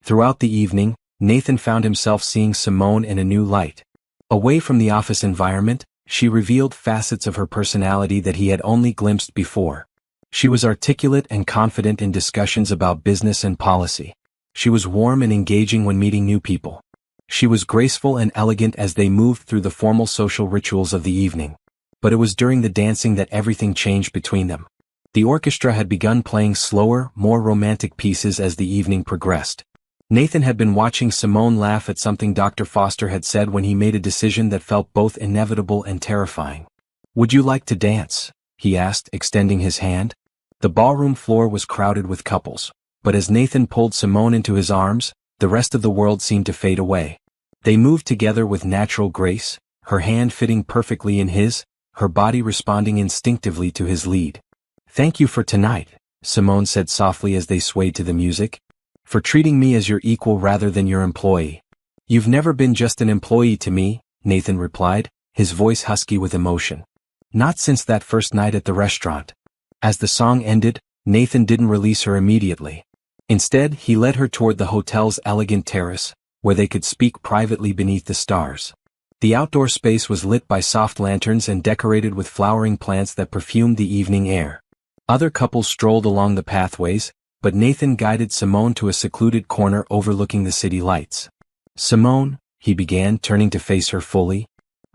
Throughout the evening, Nathan found himself seeing Simone in a new light. Away from the office environment, she revealed facets of her personality that he had only glimpsed before. She was articulate and confident in discussions about business and policy. She was warm and engaging when meeting new people. She was graceful and elegant as they moved through the formal social rituals of the evening. But it was during the dancing that everything changed between them. The orchestra had begun playing slower, more romantic pieces as the evening progressed. Nathan had been watching Simone laugh at something Dr. Foster had said when he made a decision that felt both inevitable and terrifying. "Would you like to dance?" he asked, extending his hand. The ballroom floor was crowded with couples, but as Nathan pulled Simone into his arms, the rest of the world seemed to fade away. They moved together with natural grace, her hand fitting perfectly in his, her body responding instinctively to his lead. "Thank you for tonight," Simone said softly as they swayed to the music. "For treating me as your equal rather than your employee." "You've never been just an employee to me," Nathan replied, his voice husky with emotion. "Not since that first night at the restaurant." As the song ended, Nathan didn't release her immediately. Instead, he led her toward the hotel's elegant terrace, where they could speak privately beneath the stars. The outdoor space was lit by soft lanterns and decorated with flowering plants that perfumed the evening air. Other couples strolled along the pathways, but Nathan guided Simone to a secluded corner overlooking the city lights. "Simone," he began, turning to face her fully,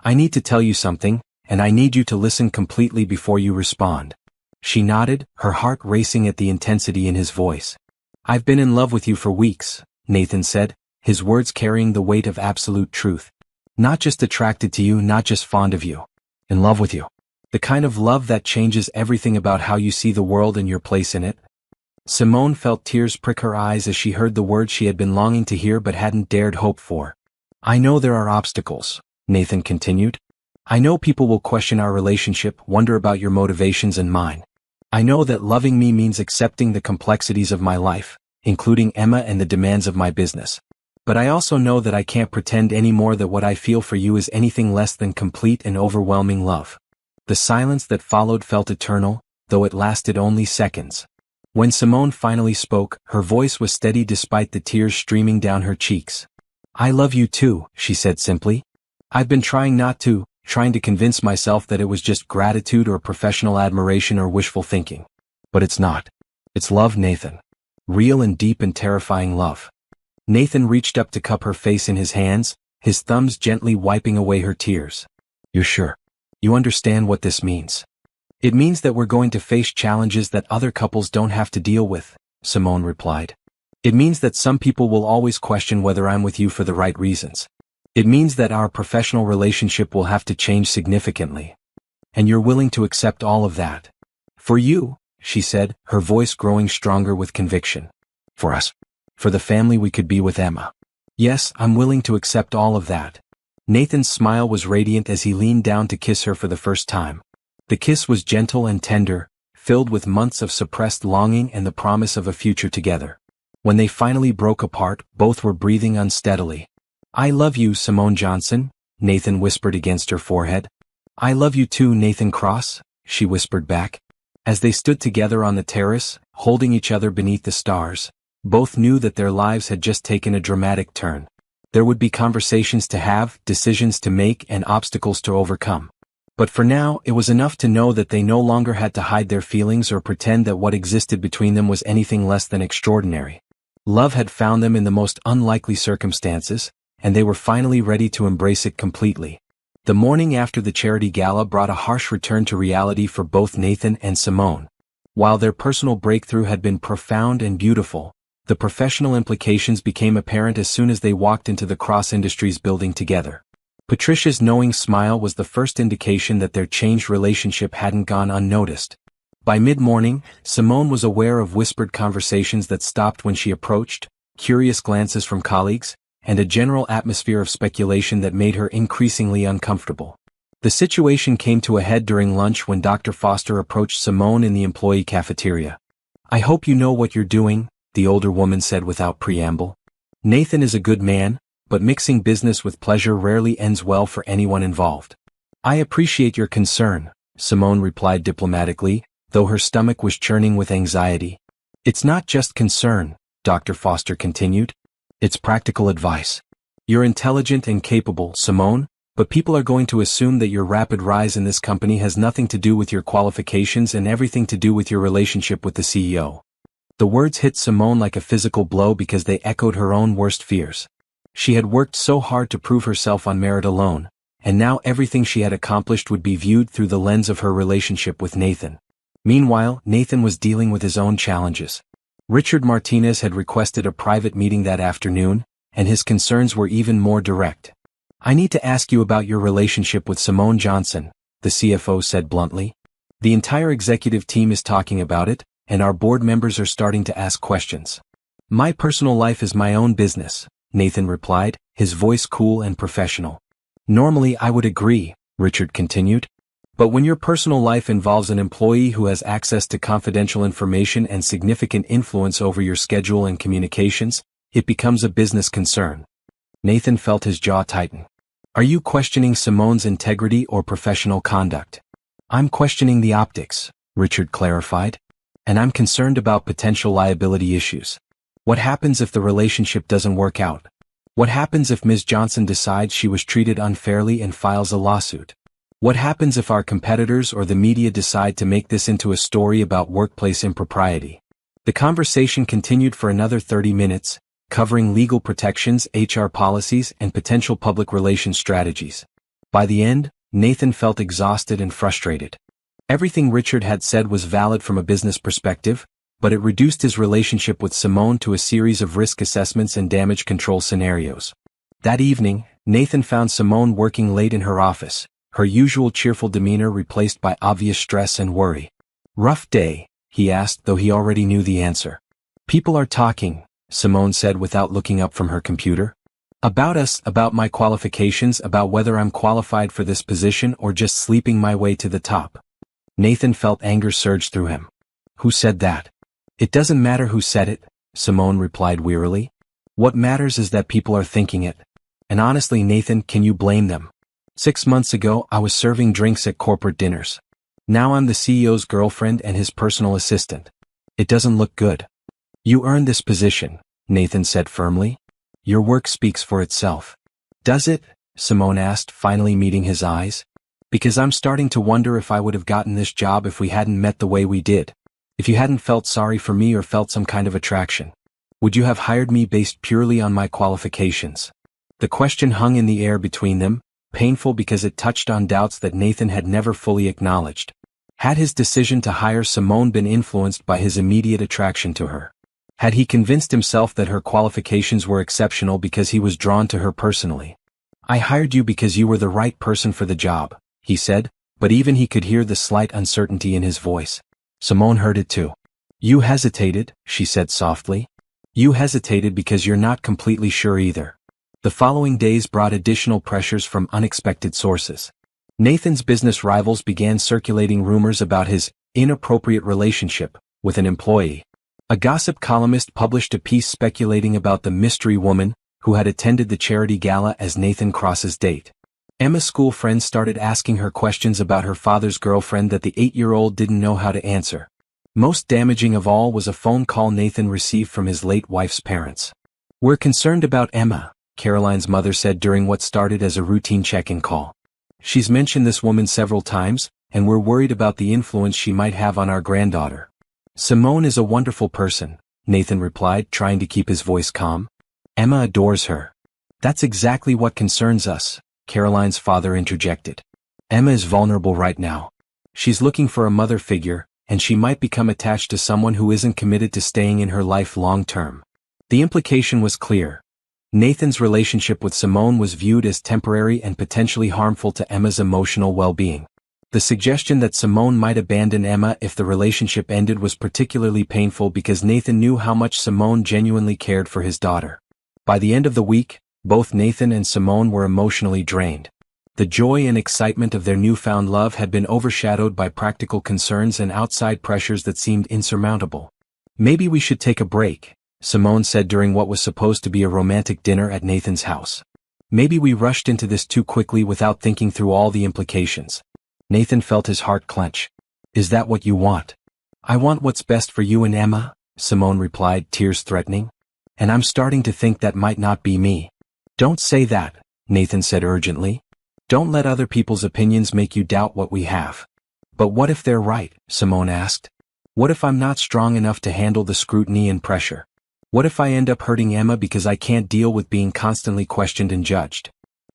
"I need to tell you something, and I need you to listen completely before you respond." She nodded, her heart racing at the intensity in his voice. "I've been in love with you for weeks," Nathan said, his words carrying the weight of absolute truth. "Not just attracted to you, not just fond of you. In love with you. The kind of love that changes everything about how you see the world and your place in it." Simone felt tears prick her eyes as she heard the words she had been longing to hear but hadn't dared hope for. "I know there are obstacles," Nathan continued. "I know people will question our relationship, wonder about your motivations and mine. I know that loving me means accepting the complexities of my life, including Emma and the demands of my business. But I also know that I can't pretend anymore that what I feel for you is anything less than complete and overwhelming love." The silence that followed felt eternal, though it lasted only seconds. When Simone finally spoke, her voice was steady despite the tears streaming down her cheeks. "I love you too," she said simply. "I've been trying not to, trying to convince myself that it was just gratitude or professional admiration or wishful thinking. But it's not. It's love, Nathan. Real and deep and terrifying love." Nathan reached up to cup her face in his hands, his thumbs gently wiping away her tears. "You're sure? You understand what this means?" "It means that we're going to face challenges that other couples don't have to deal with," Simone replied. "It means that some people will always question whether I'm with you for the right reasons. It means that our professional relationship will have to change significantly. And you're willing to accept all of that. For you," she said, her voice growing stronger with conviction. "For us. For the family we could be with Emma. Yes, I'm willing to accept all of that. Nathan's smile was radiant as he leaned down to kiss her for the first time. The kiss was gentle and tender, filled with months of suppressed longing and the promise of a future together. When they finally broke apart, both were breathing unsteadily. I love you, Simone Johnson, Nathan whispered against her forehead. I love you too, Nathan Cross, she whispered back. As they stood together on the terrace, holding each other beneath the stars, both knew that their lives had just taken a dramatic turn. There would be conversations to have, decisions to make, and obstacles to overcome. But for now, it was enough to know that they no longer had to hide their feelings or pretend that what existed between them was anything less than extraordinary. Love had found them in the most unlikely circumstances, and they were finally ready to embrace it completely. The morning after the charity gala brought a harsh return to reality for both Nathan and Simone. While their personal breakthrough had been profound and beautiful, the professional implications became apparent as soon as they walked into the Cross Industries building together. Patricia's knowing smile was the first indication that their changed relationship hadn't gone unnoticed. By mid-morning, Simone was aware of whispered conversations that stopped when she approached, curious glances from colleagues, and a general atmosphere of speculation that made her increasingly uncomfortable. The situation came to a head during lunch when Dr. Foster approached Simone in the employee cafeteria. I hope you know what you're doing, the older woman said without preamble. Nathan is a good man, but mixing business with pleasure rarely ends well for anyone involved. I appreciate your concern, Simone replied diplomatically, though her stomach was churning with anxiety. It's not just concern, Dr. Foster continued. It's practical advice. You're intelligent and capable, Simone, but people are going to assume that your rapid rise in this company has nothing to do with your qualifications and everything to do with your relationship with the CEO. The words hit Simone like a physical blow because they echoed her own worst fears. She had worked so hard to prove herself on merit alone, and now everything she had accomplished would be viewed through the lens of her relationship with Nathan. Meanwhile, Nathan was dealing with his own challenges. Richard Martinez had requested a private meeting that afternoon, and his concerns were even more direct. I need to ask you about your relationship with Simone Johnson, the CFO said bluntly. The entire executive team is talking about it, and our board members are starting to ask questions. My personal life is my own business, Nathan replied, his voice cool and professional. Normally I would agree, Richard continued. But when your personal life involves an employee who has access to confidential information and significant influence over your schedule and communications, it becomes a business concern. Nathan felt his jaw tighten. Are you questioning Simone's integrity or professional conduct? I'm questioning the optics, Richard clarified. And I'm concerned about potential liability issues. What happens if the relationship doesn't work out? What happens if Ms. Johnson decides she was treated unfairly and files a lawsuit? What happens if our competitors or the media decide to make this into a story about workplace impropriety? The conversation continued for another 30 minutes, covering legal protections, HR policies, and potential public relations strategies. By the end, Nathan felt exhausted and frustrated. Everything Richard had said was valid from a business perspective, but it reduced his relationship with Simone to a series of risk assessments and damage control scenarios. That evening, Nathan found Simone working late in her office, her usual cheerful demeanor replaced by obvious stress and worry. Rough day, he asked, though he already knew the answer. People are talking, Simone said without looking up from her computer. About us, about my qualifications, about whether I'm qualified for this position or just sleeping my way to the top. Nathan felt anger surge through him. Who said that? It doesn't matter who said it, Simone replied wearily. What matters is that people are thinking it. And honestly, Nathan, can you blame them? 6 months ago, I was serving drinks at corporate dinners. Now I'm the CEO's girlfriend and his personal assistant. It doesn't look good. You earned this position, Nathan said firmly. Your work speaks for itself. Does it? Simone asked, finally meeting his eyes. Because I'm starting to wonder if I would have gotten this job if we hadn't met the way we did. If you hadn't felt sorry for me or felt some kind of attraction. Would you have hired me based purely on my qualifications? The question hung in the air between them, painful because it touched on doubts that Nathan had never fully acknowledged. Had his decision to hire Simone been influenced by his immediate attraction to her? Had he convinced himself that her qualifications were exceptional because he was drawn to her personally? I hired you because you were the right person for the job, he said, but even he could hear the slight uncertainty in his voice. Simone heard it too. You hesitated, she said softly. You hesitated because you're not completely sure either. The following days brought additional pressures from unexpected sources. Nathan's business rivals began circulating rumors about his inappropriate relationship with an employee. A gossip columnist published a piece speculating about the mystery woman who had attended the charity gala as Nathan Cross's date. Emma's school friends started asking her questions about her father's girlfriend that the 8-year-old didn't know how to answer. Most damaging of all was a phone call Nathan received from his late wife's parents. "We're concerned about Emma," Caroline's mother said during what started as a routine check-in call. "She's mentioned this woman several times, and we're worried about the influence she might have on our granddaughter." "Simone is a wonderful person," Nathan replied, trying to keep his voice calm. "Emma adores her." "That's exactly what concerns us," Caroline's father interjected. "Emma is vulnerable right now. She's looking for a mother figure, and she might become attached to someone who isn't committed to staying in her life long term." The implication was clear. Nathan's relationship with Simone was viewed as temporary and potentially harmful to Emma's emotional well-being. The suggestion that Simone might abandon Emma if the relationship ended was particularly painful because Nathan knew how much Simone genuinely cared for his daughter. By the end of the week, both Nathan and Simone were emotionally drained. The joy and excitement of their newfound love had been overshadowed by practical concerns and outside pressures that seemed insurmountable. "Maybe we should take a break," Simone said during what was supposed to be a romantic dinner at Nathan's house. "Maybe we rushed into this too quickly without thinking through all the implications." Nathan felt his heart clench. "Is that what you want?" "I want what's best for you and Emma," Simone replied, tears threatening. "And I'm starting to think that might not be me." "Don't say that," Nathan said urgently. "Don't let other people's opinions make you doubt what we have." "But what if they're right?" Simone asked. "What if I'm not strong enough to handle the scrutiny and pressure? What if I end up hurting Emma because I can't deal with being constantly questioned and judged?"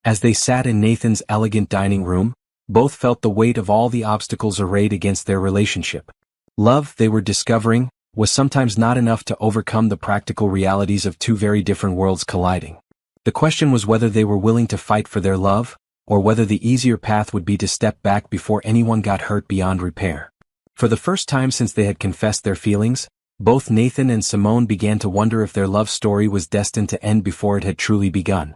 As they sat in Nathan's elegant dining room, both felt the weight of all the obstacles arrayed against their relationship. Love, they were discovering, was sometimes not enough to overcome the practical realities of two very different worlds colliding. The question was whether they were willing to fight for their love, or whether the easier path would be to step back before anyone got hurt beyond repair. For the first time since they had confessed their feelings, both Nathan and Simone began to wonder if their love story was destined to end before it had truly begun.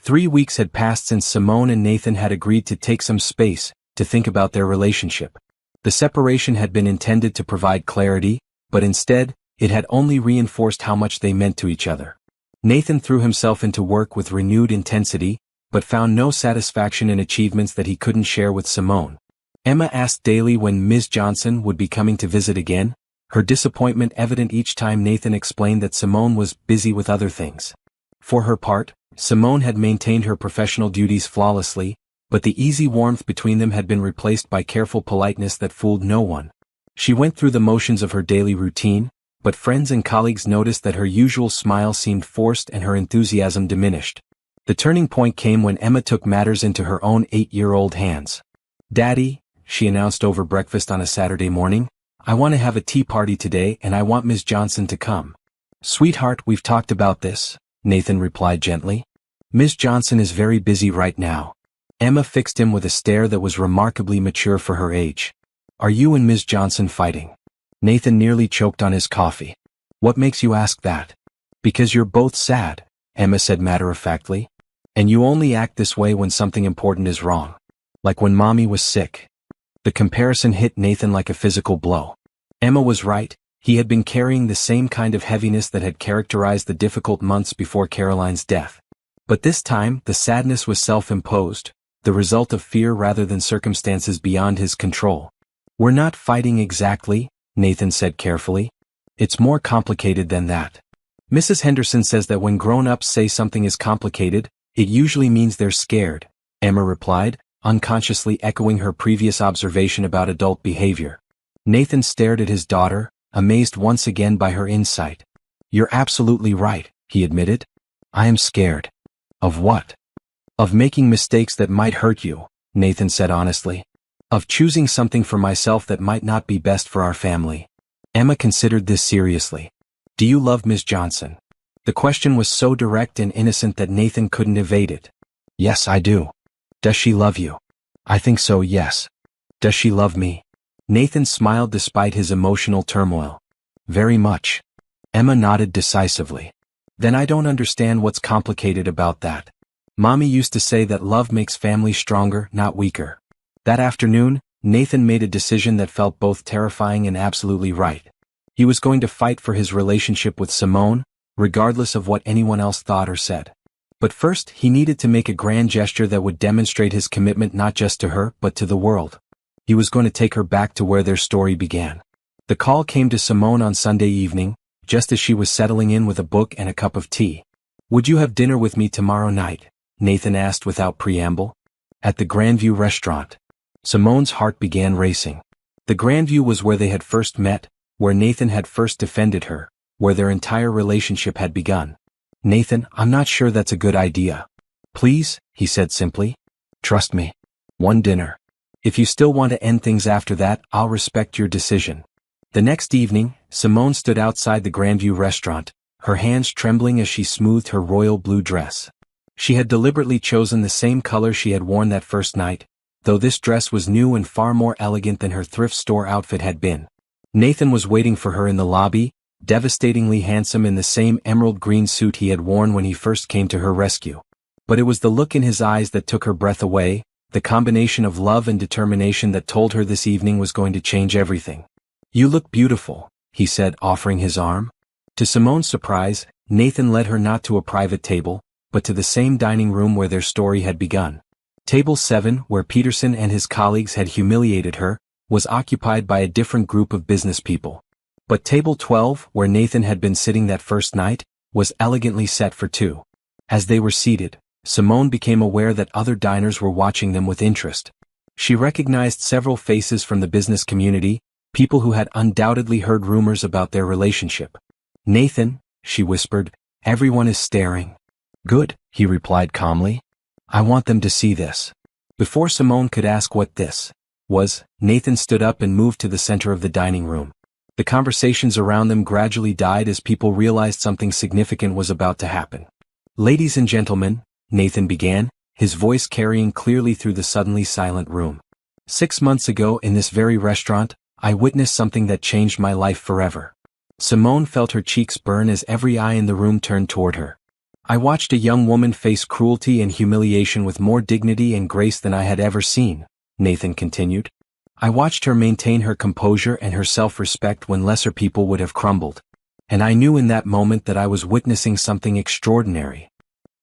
3 weeks had passed since Simone and Nathan had agreed to take some space to think about their relationship. The separation had been intended to provide clarity, but instead, it had only reinforced how much they meant to each other. Nathan threw himself into work with renewed intensity, but found no satisfaction in achievements that he couldn't share with Simone. Emma asked daily when Ms. Johnson would be coming to visit again, her disappointment evident each time Nathan explained that Simone was busy with other things. For her part, Simone had maintained her professional duties flawlessly, but the easy warmth between them had been replaced by careful politeness that fooled no one. She went through the motions of her daily routine, but friends and colleagues noticed that her usual smile seemed forced and her enthusiasm diminished. The turning point came when Emma took matters into her own 8-year-old hands. "Daddy," she announced over breakfast on a Saturday morning, "I want to have a tea party today and I want Ms. Johnson to come." "Sweetheart, we've talked about this," Nathan replied gently. "Ms. Johnson is very busy right now." Emma fixed him with a stare that was remarkably mature for her age. "Are you and Ms. Johnson fighting?" Nathan nearly choked on his coffee. "What makes you ask that?" "Because you're both sad," Emma said matter-of-factly. "And you only act this way when something important is wrong. Like when Mommy was sick." The comparison hit Nathan like a physical blow. Emma was right, he had been carrying the same kind of heaviness that had characterized the difficult months before Caroline's death. But this time, the sadness was self-imposed, the result of fear rather than circumstances beyond his control. "We're not fighting exactly," Nathan said carefully. "It's more complicated than that. Mrs. Henderson says that when grown-ups say something is complicated, it usually means they're scared," Emma replied, unconsciously echoing her previous observation about adult behavior. Nathan stared at his daughter, amazed once again by her insight. "You're absolutely right," he admitted. "I am scared." "Of what?" "Of making mistakes that might hurt you," Nathan said honestly. "Of choosing something for myself that might not be best for our family." Emma considered this seriously. "Do you love Ms. Johnson?" The question was so direct and innocent that Nathan couldn't evade it. "Yes, I do." "Does she love you?" "I think so, yes." "Does she love me?" Nathan smiled despite his emotional turmoil. "Very much." Emma nodded decisively. Then I don't understand what's complicated about that. Mommy used to say that love makes families stronger, not weaker. That afternoon, Nathan made a decision that felt both terrifying and absolutely right. He was going to fight for his relationship with Simone, regardless of what anyone else thought or said. But first, he needed to make a grand gesture that would demonstrate his commitment not just to her, but to the world. He was going to take her back to where their story began. The call came to Simone on Sunday evening, just as she was settling in with a book and a cup of tea. "Would you have dinner with me tomorrow night?" Nathan asked without preamble. At the Grandview restaurant. Simone's heart began racing. The Grandview was where they had first met, where Nathan had first defended her, where their entire relationship had begun. "Nathan, I'm not sure that's a good idea." "Please," he said simply. "Trust me. One dinner. If you still want to end things after that, I'll respect your decision." The next evening, Simone stood outside the Grandview restaurant, her hands trembling as she smoothed her royal blue dress. She had deliberately chosen the same color she had worn that first night, though this dress was new and far more elegant than her thrift store outfit had been. Nathan was waiting for her in the lobby, devastatingly handsome in the same emerald green suit he had worn when he first came to her rescue. But it was the look in his eyes that took her breath away, the combination of love and determination that told her this evening was going to change everything. "You look beautiful," he said, offering his arm. To Simone's surprise, Nathan led her not to a private table, but to the same dining room where their story had begun. Table 7, where Peterson and his colleagues had humiliated her, was occupied by a different group of business people. But table 12, where Nathan had been sitting that first night, was elegantly set for two. As they were seated, Simone became aware that other diners were watching them with interest. She recognized several faces from the business community, people who had undoubtedly heard rumors about their relationship. "Nathan," she whispered, "everyone is staring." "Good," he replied calmly. "I want them to see this." Before Simone could ask what this was, Nathan stood up and moved to the center of the dining room. The conversations around them gradually died as people realized something significant was about to happen. "Ladies and gentlemen," Nathan began, his voice carrying clearly through the suddenly silent room. "6 months ago in this very restaurant, I witnessed something that changed my life forever." Simone felt her cheeks burn as every eye in the room turned toward her. "I watched a young woman face cruelty and humiliation with more dignity and grace than I had ever seen," Nathan continued. "I watched her maintain her composure and her self-respect when lesser people would have crumbled. And I knew in that moment that I was witnessing something extraordinary."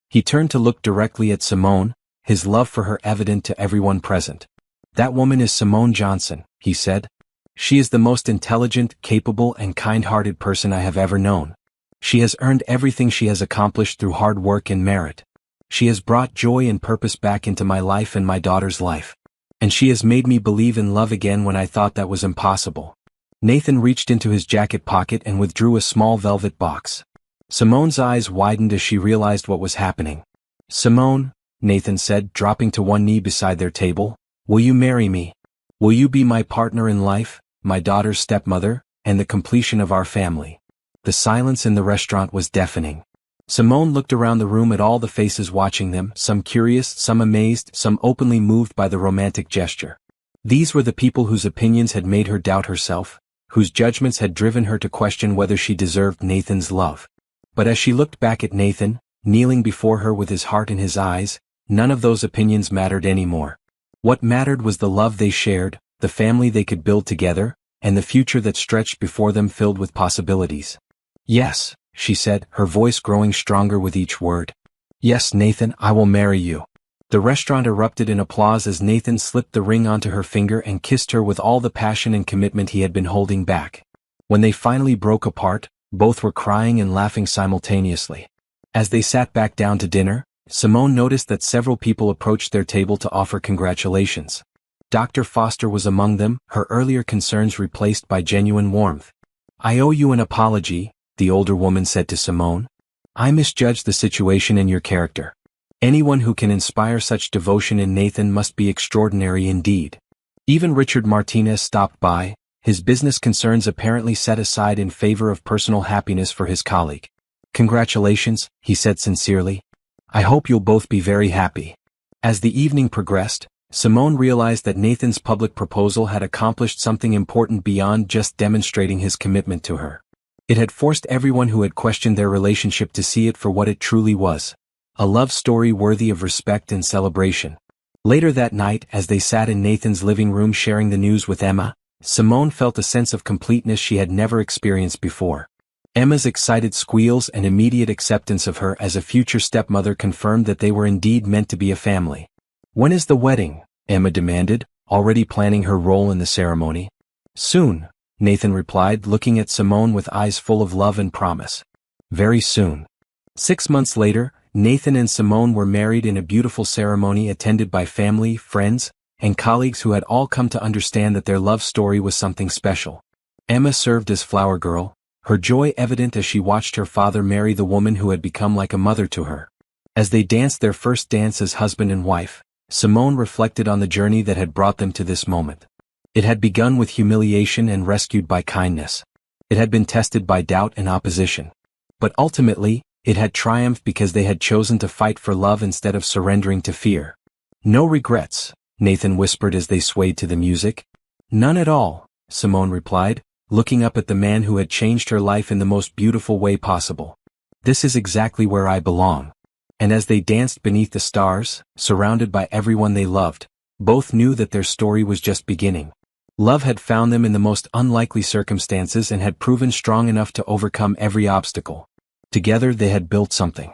He turned to look directly at Simone, his love for her evident to everyone present. "That woman is Simone Johnson," he said. "She is the most intelligent, capable, and kind-hearted person I have ever known. She has earned everything she has accomplished through hard work and merit. She has brought joy and purpose back into my life and my daughter's life. And she has made me believe in love again when I thought that was impossible." Nathan reached into his jacket pocket and withdrew a small velvet box. Simone's eyes widened as she realized what was happening. "Simone," Nathan said, dropping to one knee beside their table, "will you marry me? Will you be my partner in life, my daughter's stepmother, and the completion of our family?" The silence in the restaurant was deafening. Simone looked around the room at all the faces watching them, some curious, some amazed, some openly moved by the romantic gesture. These were the people whose opinions had made her doubt herself, whose judgments had driven her to question whether she deserved Nathan's love. But as she looked back at Nathan, kneeling before her with his heart in his eyes, none of those opinions mattered anymore. What mattered was the love they shared, the family they could build together, and the future that stretched before them filled with possibilities. "Yes," she said, her voice growing stronger with each word. "Yes, Nathan, I will marry you." The restaurant erupted in applause as Nathan slipped the ring onto her finger and kissed her with all the passion and commitment he had been holding back. When they finally broke apart, both were crying and laughing simultaneously. As they sat back down to dinner, Simone noticed that several people approached their table to offer congratulations. Dr. Foster was among them, her earlier concerns replaced by genuine warmth. "I owe you an apology," the older woman said to Simone. "I misjudged the situation and your character. Anyone who can inspire such devotion in Nathan must be extraordinary indeed." Even Richard Martinez stopped by, his business concerns apparently set aside in favor of personal happiness for his colleague. "Congratulations," he said sincerely. "I hope you'll both be very happy." As the evening progressed, Simone realized that Nathan's public proposal had accomplished something important beyond just demonstrating his commitment to her. It had forced everyone who had questioned their relationship to see it for what it truly was. A love story worthy of respect and celebration. Later that night, as they sat in Nathan's living room sharing the news with Emma, Simone felt a sense of completeness she had never experienced before. Emma's excited squeals and immediate acceptance of her as a future stepmother confirmed that they were indeed meant to be a family. "When is the wedding?" Emma demanded, already planning her role in the ceremony. "Soon," Nathan replied, looking at Simone with eyes full of love and promise. "Very soon." 6 months later, Nathan and Simone were married in a beautiful ceremony attended by family, friends, and colleagues who had all come to understand that their love story was something special. Emma served as flower girl, her joy evident as she watched her father marry the woman who had become like a mother to her. As they danced their first dance as husband and wife, Simone reflected on the journey that had brought them to this moment. It had begun with humiliation and rescued by kindness. It had been tested by doubt and opposition. But ultimately, it had triumphed because they had chosen to fight for love instead of surrendering to fear. "No regrets," Nathan whispered as they swayed to the music. "None at all," Simone replied, looking up at the man who had changed her life in the most beautiful way possible. "This is exactly where I belong." And as they danced beneath the stars, surrounded by everyone they loved, both knew that their story was just beginning. Love had found them in the most unlikely circumstances and had proven strong enough to overcome every obstacle. Together they had built something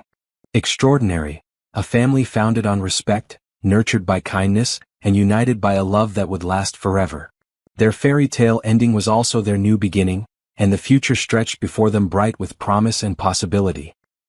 extraordinary, a family founded on respect, nurtured by kindness, and united by a love that would last forever. Their fairy tale ending was also their new beginning, and the future stretched before them bright with promise and possibility.